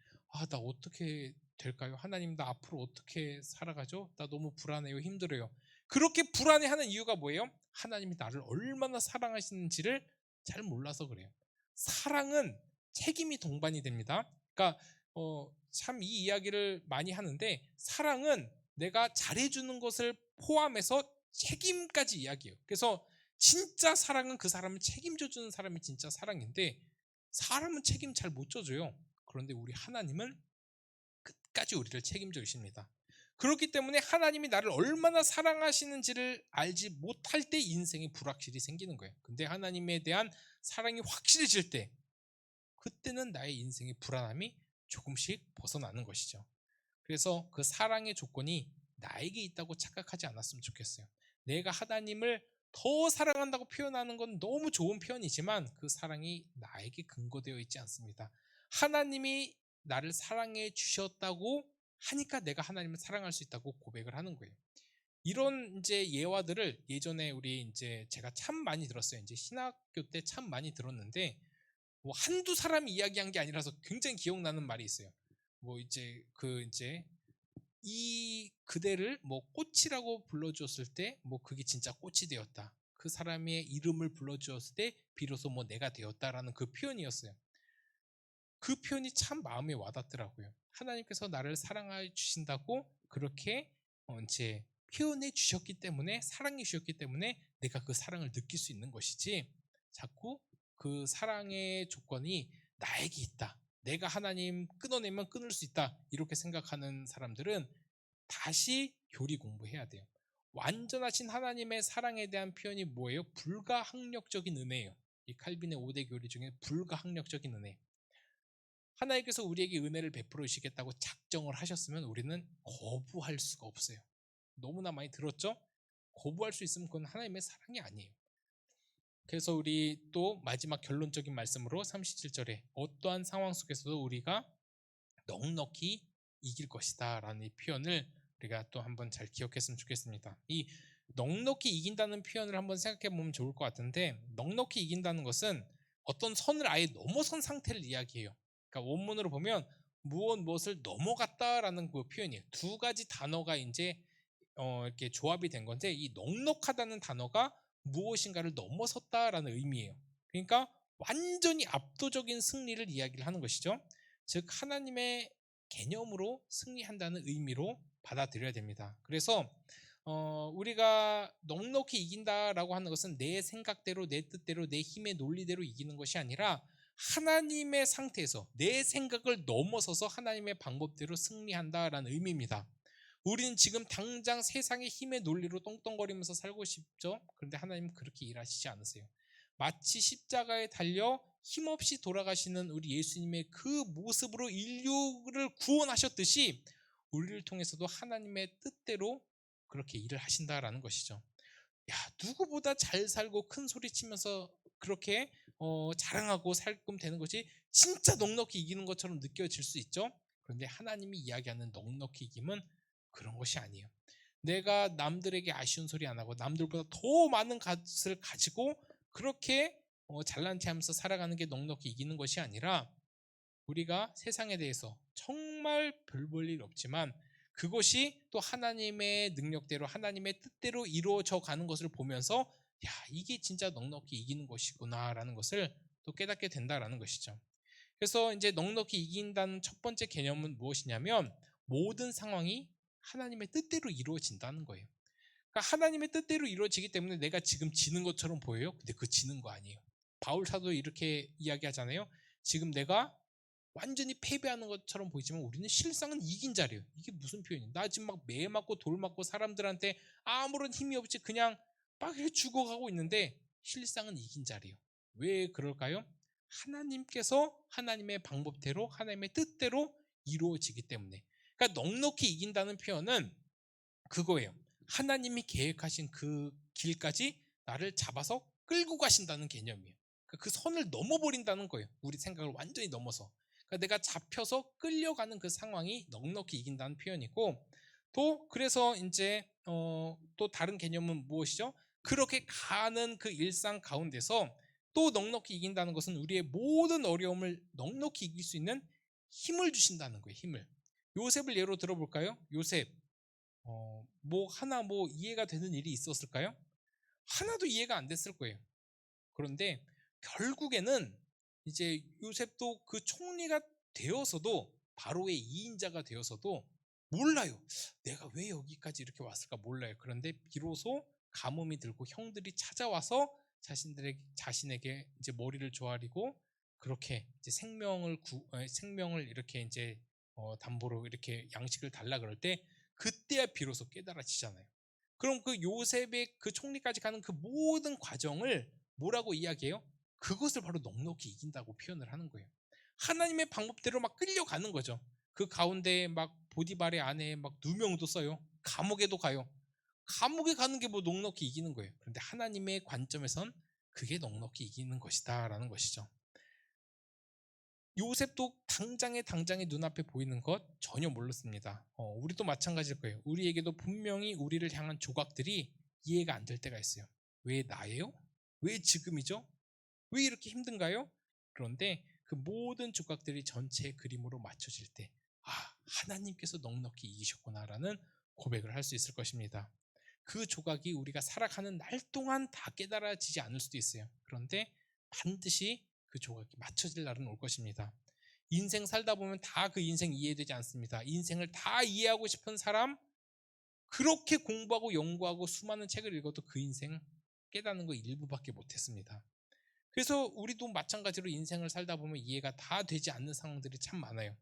나 어떻게 될까요? 하나님 나 앞으로 어떻게 살아가죠? 나 너무 불안해요, 힘들어요. 그렇게 불안해하는 이유가 뭐예요? 하나님이 나를 얼마나 사랑하시는지를 잘 몰라서 그래요. 사랑은 책임이 동반이 됩니다. 그러니까 참 이 이야기를 많이 하는데 사랑은 내가 잘해주는 것을 포함해서 책임까지 이야기해요. 그래서 진짜 사랑은 그 사람을 책임져주는 사람이 진짜 사랑인데 사람은 책임 잘 못 져줘요. 그런데 우리 하나님은 끝까지 우리를 책임져 주십니다. 그렇기 때문에 하나님이 나를 얼마나 사랑하시는지를 알지 못할 때 인생에 불확실이 생기는 거예요. 근데 하나님에 대한 사랑이 확실해질 때 그때는 나의 인생의 불안함이 조금씩 벗어나는 것이죠. 그래서 그 사랑의 조건이 나에게 있다고 착각하지 않았으면 좋겠어요. 내가 하나님을 더 사랑한다고 표현하는 건 너무 좋은 표현이지만 그 사랑이 나에게 근거되어 있지 않습니다. 하나님이 나를 사랑해 주셨다고 하니까 내가 하나님을 사랑할 수 있다고 고백을 하는 거예요. 이런 이제 예화들을 예전에 우리 이제 제가 참 많이 들었어요. 이제 신학교 때 참 많이 들었는데 뭐 한두 사람이 이야기한 게 아니라서 굉장히 기억나는 말이 있어요. 뭐 이제 이 그대를 뭐 꽃이라고 불러주었을 때 뭐 그게 진짜 꽃이 되었다. 그 사람의 이름을 불러주었을 때 비로소 뭐 내가 되었다라는 그 표현이었어요. 그 표현이 참 마음에 와닿더라고요. 하나님께서 나를 사랑해 주신다고 그렇게 이제 표현해 주셨기 때문에 사랑해 주셨기 때문에 내가 그 사랑을 느낄 수 있는 것이지 자꾸 그 사랑의 조건이 나에게 있다. 내가 하나님 끊어내면 끊을 수 있다. 이렇게 생각하는 사람들은 다시 교리 공부해야 돼요. 완전하신 하나님의 사랑에 대한 표현이 뭐예요? 불가항력적인 은혜예요. 이 칼빈의 5대 교리 중에 불가항력적인 은혜. 하나님께서 우리에게 은혜를 베풀어 주시겠다고 작정을 하셨으면 우리는 거부할 수가 없어요. 너무나 많이 들었죠? 거부할 수 있으면 그건 하나님의 사랑이 아니에요. 그래서 우리 또 마지막 결론적인 말씀으로 37절에 어떠한 상황 속에서도 우리가 넉넉히 이길 것이다 라는 이 표현을 우리가 또 한번 잘 기억했으면 좋겠습니다. 이 넉넉히 이긴다는 표현을 한번 생각해 보면 좋을 것 같은데 넉넉히 이긴다는 것은 어떤 선을 아예 넘어선 상태를 이야기해요. 그러니까 원문으로 보면 무엇을 넘어갔다라는 그 표현이에요. 두 가지 단어가 이제 이렇게 조합이 된 건데 이 넉넉하다는 단어가 무엇인가를 넘어섰다라는 의미예요. 그러니까 완전히 압도적인 승리를 이야기를 하는 것이죠. 즉 하나님의 개념으로 승리한다는 의미로 받아들여야 됩니다. 그래서 우리가 넉넉히 이긴다라고 하는 것은 내 생각대로 내 뜻대로 내 힘의 논리대로 이기는 것이 아니라 하나님의 상태에서 내 생각을 넘어서서 하나님의 방법대로 승리한다라는 의미입니다. 우리는 지금 당장 세상의 힘의 논리로 똥똥거리면서 살고 싶죠. 그런데 하나님은 그렇게 일하시지 않으세요. 마치 십자가에 달려 힘없이 돌아가시는 우리 예수님의 그 모습으로 인류를 구원하셨듯이 우리를 통해서도 하나님의 뜻대로 그렇게 일을 하신다라는 것이죠. 야, 누구보다 잘 살고 큰 소리 치면서 그렇게 자랑하고 살끔 되는 것이 진짜 넉넉히 이기는 것처럼 느껴질 수 있죠. 그런데 하나님이 이야기하는 넉넉히 이김은 그런 것이 아니에요. 내가 남들에게 아쉬운 소리 안 하고 남들보다 더 많은 것을 가지고 그렇게 잘난 체하면서 살아가는 게 넉넉히 이기는 것이 아니라, 우리가 세상에 대해서 정말 별 볼 일 없지만 그것이 또 하나님의 능력대로 하나님의 뜻대로 이루어져 가는 것을 보면서 야, 이게 진짜 넉넉히 이기는 것이구나 라는 것을 또 깨닫게 된다라는 것이죠. 그래서 이제 넉넉히 이긴다는 첫 번째 개념은 무엇이냐면, 모든 상황이 하나님의 뜻대로 이루어진다는 거예요. 그러니까 하나님의 뜻대로 이루어지기 때문에 내가 지금 지는 것처럼 보여요. 근데 그 지는 거 아니에요. 바울 사도 이렇게 이야기하잖아요. 지금 내가 완전히 패배하는 것처럼 보이지만 우리는 실상은 이긴 자리예요. 이게 무슨 표현이에요? 나 지금 막 매 맞고 돌 맞고 사람들한테 아무런 힘이 없이 그냥 막 이렇게 죽어가고 있는데 실상은 이긴 자리예요. 왜 그럴까요? 하나님께서 하나님의 방법대로 하나님의 뜻대로 이루어지기 때문에. 그러니까 넉넉히 이긴다는 표현은 그거예요. 하나님이 계획하신 그 길까지 나를 잡아서 끌고 가신다는 개념이에요. 그러니까 그 선을 넘어버린다는 거예요. 우리 생각을 완전히 넘어서. 그러니까 내가 잡혀서 끌려가는 그 상황이 넉넉히 이긴다는 표현이고, 또 그래서 이제 또 다른 개념은 무엇이죠? 그렇게 가는 그 일상 가운데서 또 넉넉히 이긴다는 것은 우리의 모든 어려움을 넉넉히 이길 수 있는 힘을 주신다는 거예요. 힘을. 요셉을 예로 들어볼까요? 요셉 뭐 하나 뭐 이해가 되는 일이 있었을까요? 하나도 이해가 안 됐을 거예요. 그런데 결국에는 이제 요셉도 그 총리가 되어서도, 바로의 2인자가 되어서도 몰라요. 내가 왜 여기까지 이렇게 왔을까 몰라요. 그런데 비로소 가뭄이 들고 형들이 찾아와서 자신에게 이제 머리를 조아리고 그렇게 이제 생명을 이렇게 이제 담보로 이렇게 양식을 달라 그럴 때, 그때야 비로소 깨달아지잖아요. 그럼 그 요셉의 그 총리까지 가는 그 모든 과정을 뭐라고 이야기해요? 그것을 바로 넉넉히 이긴다고 표현을 하는 거예요. 하나님의 방법대로 막 끌려가는 거죠. 그 가운데 막 보디발의 아내에 막 누명도 써요. 감옥에도 가요. 감옥에 가는 게 뭐 넉넉히 이기는 거예요. 그런데 하나님의 관점에선 그게 넉넉히 이기는 것이다 라는 것이죠. 요셉도 당장에 눈앞에 보이는 것 전혀 몰랐습니다. 우리도 마찬가지일 거예요. 우리에게도 분명히 우리를 향한 조각들이 이해가 안 될 때가 있어요. 왜 나예요? 왜 지금이죠? 왜 이렇게 힘든가요? 그런데 그 모든 조각들이 전체 그림으로 맞춰질 때, 하나님께서 넉넉히 이기셨구나라는 고백을 할 수 있을 것입니다. 그 조각이 우리가 살아가는 날 동안 다 깨달아지지 않을 수도 있어요. 그런데 반드시 그 조각이 맞춰질 날은 올 것입니다. 인생 살다 보면 다 그 인생 이해되지 않습니다. 인생을 다 이해하고 싶은 사람, 그렇게 공부하고 연구하고 수많은 책을 읽어도 그 인생 깨닫는 거 일부밖에 못했습니다. 그래서 우리도 마찬가지로 인생을 살다 보면 이해가 다 되지 않는 상황들이 참 많아요.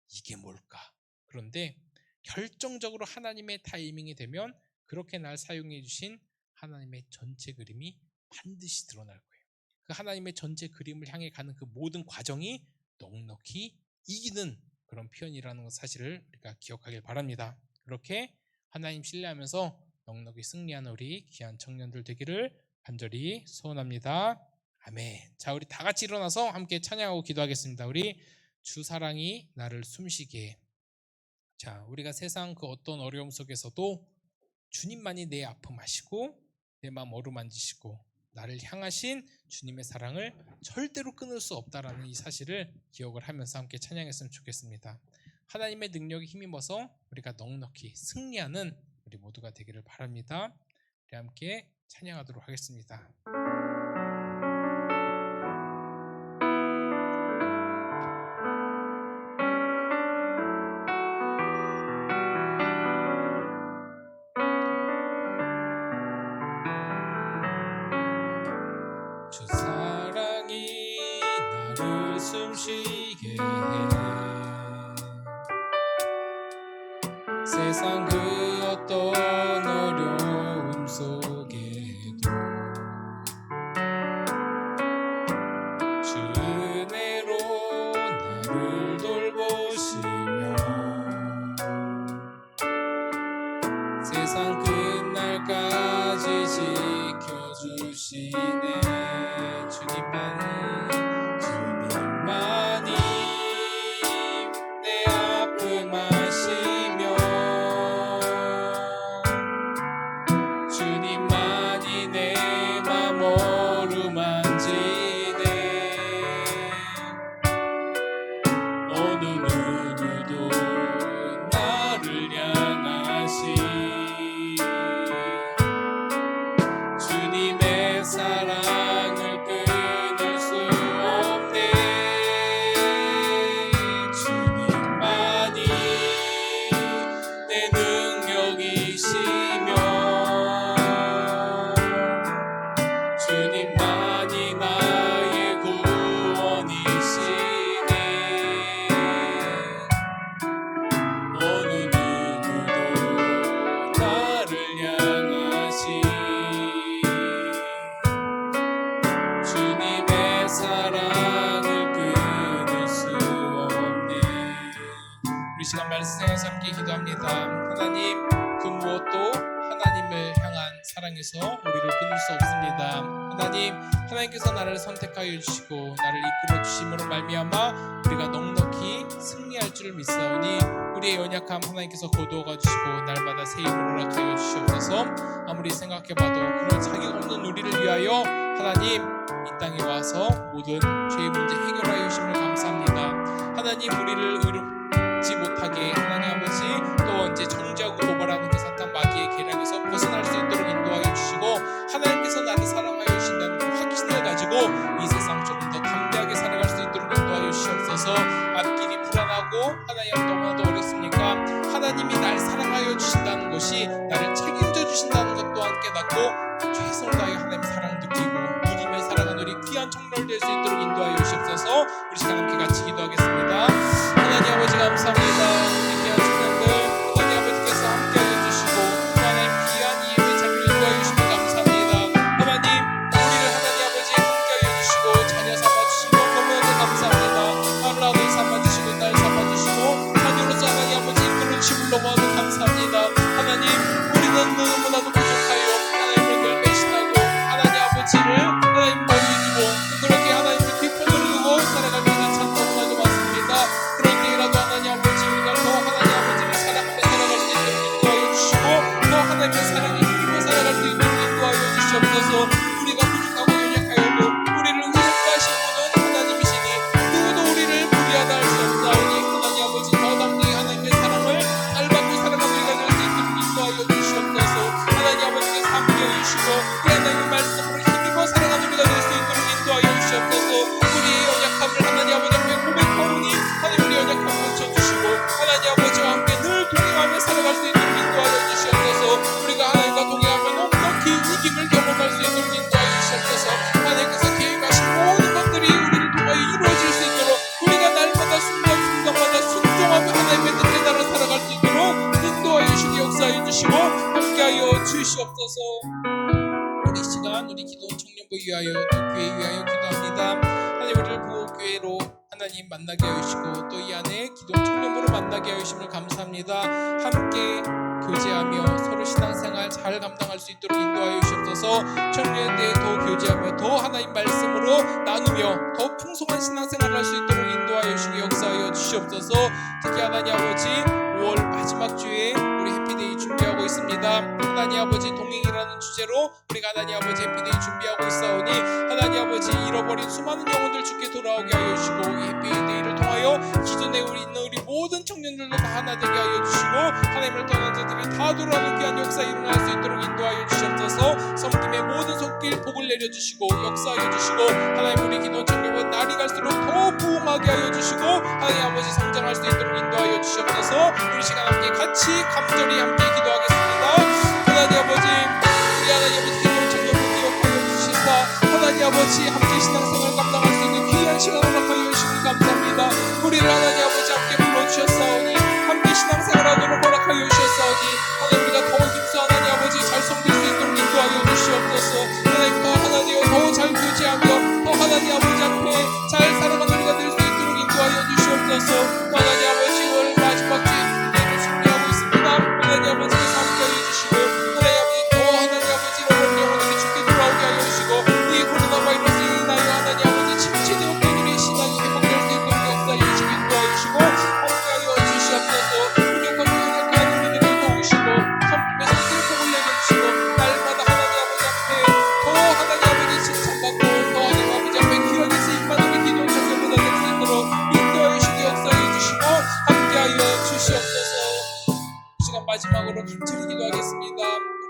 이게 뭘까? 그런데 결정적으로 하나님의 타이밍이 되면 그렇게 날 사용해 주신 하나님의 전체 그림이 반드시 드러날 거예요. 그 하나님의 전체 그림을 향해 가는 그 모든 과정이 넉넉히 이기는 그런 표현이라는 사실을 우리가 기억하길 바랍니다. 그렇게 하나님 신뢰하면서 넉넉히 승리하는 우리 귀한 청년들 되기를 간절히 소원합니다. 아멘. 자, 우리 다 같이 일어나서 함께 찬양하고 기도하겠습니다. 우리 주 사랑이 나를 숨쉬게 해. 자, 우리가 세상 그 어떤 어려움 속에서도 주님만이 내 아픔 아시고 내 마음 어루만지시고 나를 향하신 주님의 사랑을 절대로 끊을 수 없다라는 이 사실을 기억을 하면서 함께 찬양했으면 좋겠습니다. 하나님의 능력에 힘입어서 우리가 넉넉히 승리하는 우리 모두가 되기를 바랍니다. 우리 함께 찬양하도록 하겠습니다. 주 사랑이 나를 숨쉬게 해. 세상 그 어떤 어려움 속에도 주 은혜로 나를 돌보시며 세상 끝날까지 지켜주시네. 주님만이 내 아픔 아시며 주님만이 내 맘 어루만지네. 어느 누구도 나를 향하시 주님의 사랑을 끊을 수 없네. 주님만이 내 능력이시며 주님만이 나의 구원이시네. 어느 누구도 나를 향하시 주님의 사랑을 끊을 수 없네. 우리 시간 말씀 함께 기도합니다. 하나님, 그 무엇도 하나님을 향한 사랑에서 우리를 끊을 수 없습니다. 하나님, 하나님께서 나를 선택하여 주시고 나를 이끌어 주심으로 말미암아 우리가 넉넉히 승리할 줄을 믿사오니 우리의 연약함 하나님께서 거두어가 주시고 날마다 새 힘을 허락하여 주시옵소서. 아무리 생각해봐도 그런 자격 없는 우리를 위하여 하나님 이 땅에 와서 모든 죄의 문제 해결하여 주심을 감사합니다. 하나님, 우리를 의롭지 못하게 하나님 아버지 또 언제 정죄하고 고발하는 그 사탄 마귀의 계략에서 벗어날 수 있도록 인도하여 주시고 하나님께서 나를 사랑하여 주신다는 그 확신을 가지고 이 세상 조금 더 담대하게 살아갈 수 있도록 인도하여 주시옵소서. 앞길이 불안하고 하나님 너무나도 어렵습니까? 하나님이 날 사랑하여 주신다는 것이 나를 책임져 주신다는 것 또한 깨닫고 최선을 다하여 하나님의 사랑을 느끼고 누리며 살아가는 우리 귀한 청년들 될 수 있도록 인도하여 주시옵소서. 우리 시간 함께 같이 기도하겠습니다. 하나님 아버지 감사합니다. 우리 귀한 청년들 하나님 아버지께서 함께하여 주시고 또 하나님 귀한 이 예배 자리를 인도하여 주시면 감사합니다. 하나님, 우리를 하나님 아버지 함께하여 주시고 자녀 삼아주시고 너무나도 감사합니다. 하루하루 삼아주시고 날 삼아주시고 자녀로서 하나님 아버지 이끌어 주심을 너무나도 감사합니다. 하나님, 우리는 너무나도 부족하여 하나님을 늘 배신하고 하나님 아버지를 하나님 버리고 그렇게 하나님을 뒷편을 두고 살아갈 때가 참 너무나도 많습니다. 그럴 때라도 하나님 아버지 우리가 더 하나님 아버지를 사랑하며 살아갈 수 있도록 인도하여 주시고 더 하나님의 사랑에 힘입어 살아갈 수 있도록 인도하여 주시옵소서. 우리가 부족하고 연약하여도 우리를 의롭다 하신 분은 하나님이시니 누구도 우리를 무리하다 할 수 없사오니 하나님 아버지 더 담대히 하나님의 사랑을 알받고 살아가는 우리가 될 수 있도록 인도하여 주시옵소서. 하나님 아버지께서 함께해 주시고 그 하나님의 말씀으로 힘입어 살아가는 우리가 될 수 있도록 인도하여 주시옵소서. 우리의 연약함을 하나님 아버지 앞에 고백하오니 하나님 우리 연약함을 고쳐주시고 하나님 아버지와 함께 늘 동행하며 살아갈 수 있도록 인도하여 주시옵소서. 우리가 하나님과 동행하며 넉넉히 이김을 경험할 수 있도록 인도하여 주시옵소서. 하나님께서 계획하신 모든 것들이 우리를 통하여 이루어질 수 있도록 우리가 날마다 순간순간마다 순종하며 하나님의 뜻에 따라 살아갈 수 있도록 인도하여 주시고 역사해 주시고 함께하여 주시옵소서. 우리 시간 우리 기도원 청년부 위하여 또 교회 위하여 기도합니다. 하나님, 우리를 부흥교회로 하나님 만나게 하여 주시고 또 이 안에 기도원 청년부를 만나게 하여 주심을 감사합니다. 함께 교제하며 서로 신앙생활 잘 감당할 수 있도록 인도하여 주시옵소서. 청년에 대해 더 교제하며 더 하나님 말씀으로 나누며 더 풍성한 신앙생활을 할 수 있도록 인도하여 주시고 역사하여 주시옵소서. 특히 하나님 아버지 5월 마지막 주에 우리 해피데이 준비하고 있습니다. 하나님 아버지 동행이라는 주제로 우리가 하나님 아버지 해피데이 준비하고 있사오니 하나님 아버지 잃어버린 수많은 영혼들 주께 돌아오게 하여 주시고 이 해피데이를 통하여 기존에 우리 있는 우리 모든 청년들도 다 하나 되게 하여 주시고 하나님을 떠난 자들이 다 돌아오는 귀한 역사 일어날 수 있도록 인도하여 주시옵소서. 섬김의 모든 손길 복을 내려주시고 역사하여 주시고 하나님 우리 기도원 청년은 날이 갈수록 더 부흥하게 하여 주시고 하나님 아버지 성장할 수 있도록 인도하여 주시옵소서. 우리 시간 함께 같이 간절히 함께 기도하겠습니다. 하나님 아버지, 우리 하나님 아버지 기도원 청년을 기억하여 주시사 하나님 아버지 함께 신앙생활 감당할 수 있는 귀한 시간을 허락하여 주시니 감사합니다. 우리를 하나님 아버지 함께 불러주셨사오니 함께 신앙생활하도록 허락하여 주셨사오니 하나님 우리가 더 힘써 하나님 아버지 잘 섬길 수 있도록 인도하여 주시옵소서. 하나님 더 하나님 더 잘 교제하며 더 하나님 아버지 앞에 잘 살아가는 우리가 될 수 있도록 인도하여 주시옵소서. 또 하나님 아버지 오늘 마지막 주일을 준비하고 있습니다. 하나님 아버지께서 함께하여 주시고 하나님 아버지 더 하나님 아버지 여러분 영혼들이 죽게 돌아오게 하여 주시고 이 코로나 바이러스로 인하여 하나님 아버지 침체되었던 우리 신앙이 회복될 수 있도록 역사해 주시고 인도하여 주시고 함께하여 주시옵소서. 부족하고 연약한 우리들을 도우시고 섬김에서 슬픔을 내려주시고 날마다 하나님 아버지 앞에 더 하나님 아버지 칭찬받고 더 하나님 아버지 앞에 귀하게 쓰임받는 우리 기도 청년보다 될 수 있도록 인도하여 주시고 역사해 주시고 함께하여 주시옵소서. 이 시간 마지막으로 간절히 기도하겠습니다.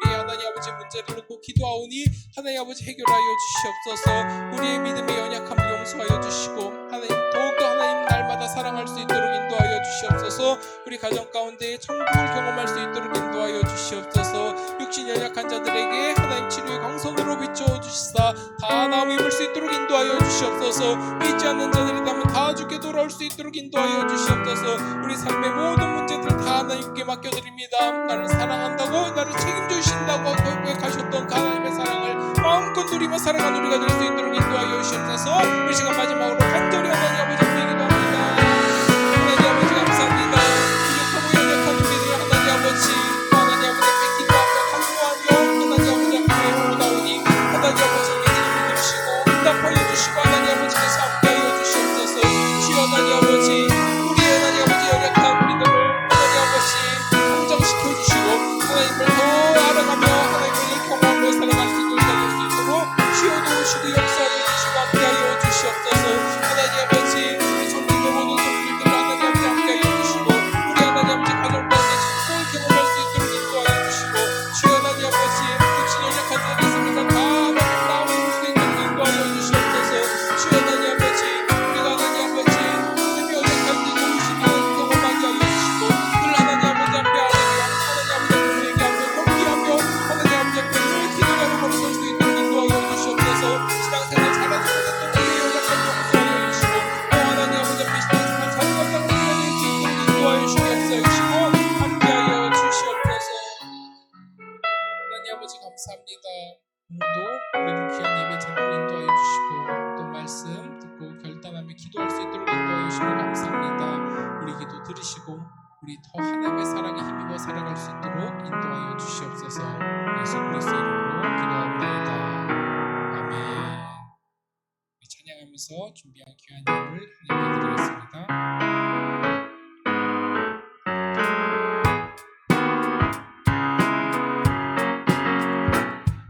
우리 하나님 아버지 문제를 놓고 기도하오니 하나님 아버지 해결하여 주시옵소서. 우리의 믿음의 연약함을 용서하여 주시고 하나님 더욱더 하나님 날마다 사랑할 수 있도록 인도하여 주시옵소서. 우리 가정 가운데 천국을 경험할 수 있도록 인도하여 주시옵소서. 육신 연약한 자들에게 하나님 치료의 광선으로 비추어 주시사 다 나음 입을 수 있도록 인도하여 주시옵소서. 믿지 않는 자들이라면 다 주께 돌아올 수 있도록 인도하여 주시옵소서. 우리 삶의 모든 문제들 다 하나님께 맡겨드립니다. 나를 사랑한다고 나를 책임져 주신다고 고백하셨던 그 하나님의 사랑을 마음껏 누리며 살아가는 우리가 될 수 있도록 인도하여 주시옵소서. 이 시간 마지막으로 간절히 하나님 아버지 앞에 기도합니다. 하나님 아버지 감사합니다. 부족하고 연약한 우리들 하나님 아버지 하나님 아버지 앞에 기도하며 간구하며 하나님 아버지 앞에 오나오니 하나님 아버지 우리들을 믿으시고 응답하여 주시고 하나님 아버지께서 함께하여 주시옵소서. 주여 하나님 아버지 우리의 하나님 아버지 연약한 우리들을 하나님 아버지 성장시켜 주시고 하나님을 더 알아가며 하나님을 경험하며 살아갈 수 있도록 될 수 있도록 주여 도우시고 역사하여 주시고 함께하여 주시옵소서. 하나님 아버지 우리 성도의 모든 성도들 하나님 아버지 함께하여 주시고 우리 하나님 아버지 가정 가운데 천국을 경험할 수 있도록 인도하여 주시고 주여 하나님 아버지 육신 연약한 자들이 있습니다. 다 하나님 나음을 입을 수 있도록 인도하여 주시옵소서. 주여 하나님 아버지 우리가 하나님 아버지 믿음이 연약할 때 도우시며 경험하게 하여 주시고 늘 하나님 아버지 앞에 하나님 아버지 앞에 얘기하며 경기하며 하나님 아버지 앞에 늘 기도하며 걸어설 수 있도록 인도하여 주시옵소서. 신앙생활 잘하지 못했던 우리의 연약한 용서하여 주시고 또 하나님 아버지 앞에 신앙생활 잘해갔다고 우리가 될 수 있도록 인도하여 주시고 역사해 주시고 함께하여 주시옵소서. 하나님 아버지 감사합니다. 오늘도 우리를 귀한 예배 자리로 인도하여 주시고 또 말씀 듣고 결단하며 기도할 수 있도록 인도하여 주시고 감사합니다. 우리 기도 들으시고 우리 더 하나님의 사랑에 힘입어 살아갈 수 있도록 인도하여 주시옵소서. 예수 그리스도 이름으로 기도합니다. 아멘. 우리 찬양하면서 준비한 귀한 예물을 하나님께 드리겠습니다.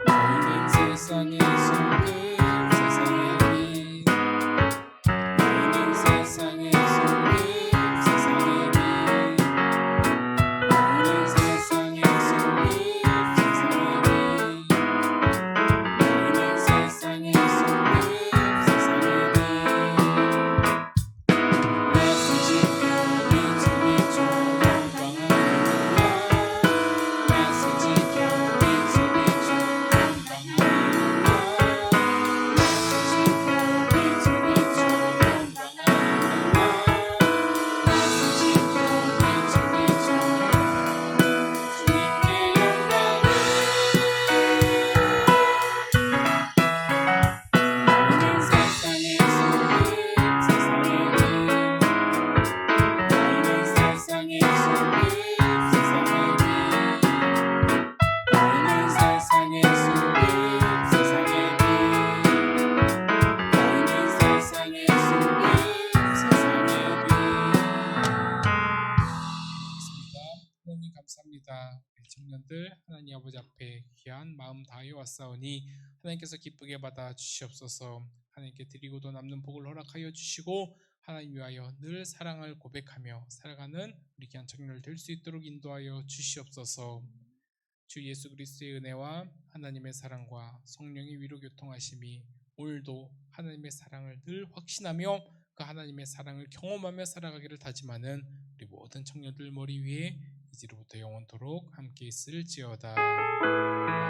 너희는 세상의 소금 세상의 빛 너희는 세상의 소금 세상의 빛 너희는 세상의 소금 세상의 빛 너희는 세상의 소금 세상의 빛 말씀 지켜 빛을 비춰 영광하느라 말씀 지켜 빛을 비춰 하나님 감사합니다. 우리 청년들 하나님 아버지 앞에 귀한 마음 다하여 왔사오니 하나님께서 기쁘게 받아 주시옵소서. 하나님께 드리고도 남는 복을 허락하여 주시고 하나님 위하여 늘 사랑을 고백하며 살아가는 우리 귀한 청년들 될 수 있도록 인도하여 주시옵소서. 주 예수 그리스도의 은혜와 하나님의 사랑과 성령의 위로 교통하심이 오늘도 하나님의 사랑을 늘 확신하며 그 하나님의 사랑을 경험하며 살아가기를 다짐하는 우리 모든 청년들 머리 위에 이제로부터 영원토록 함께 있을지어다. 아멘.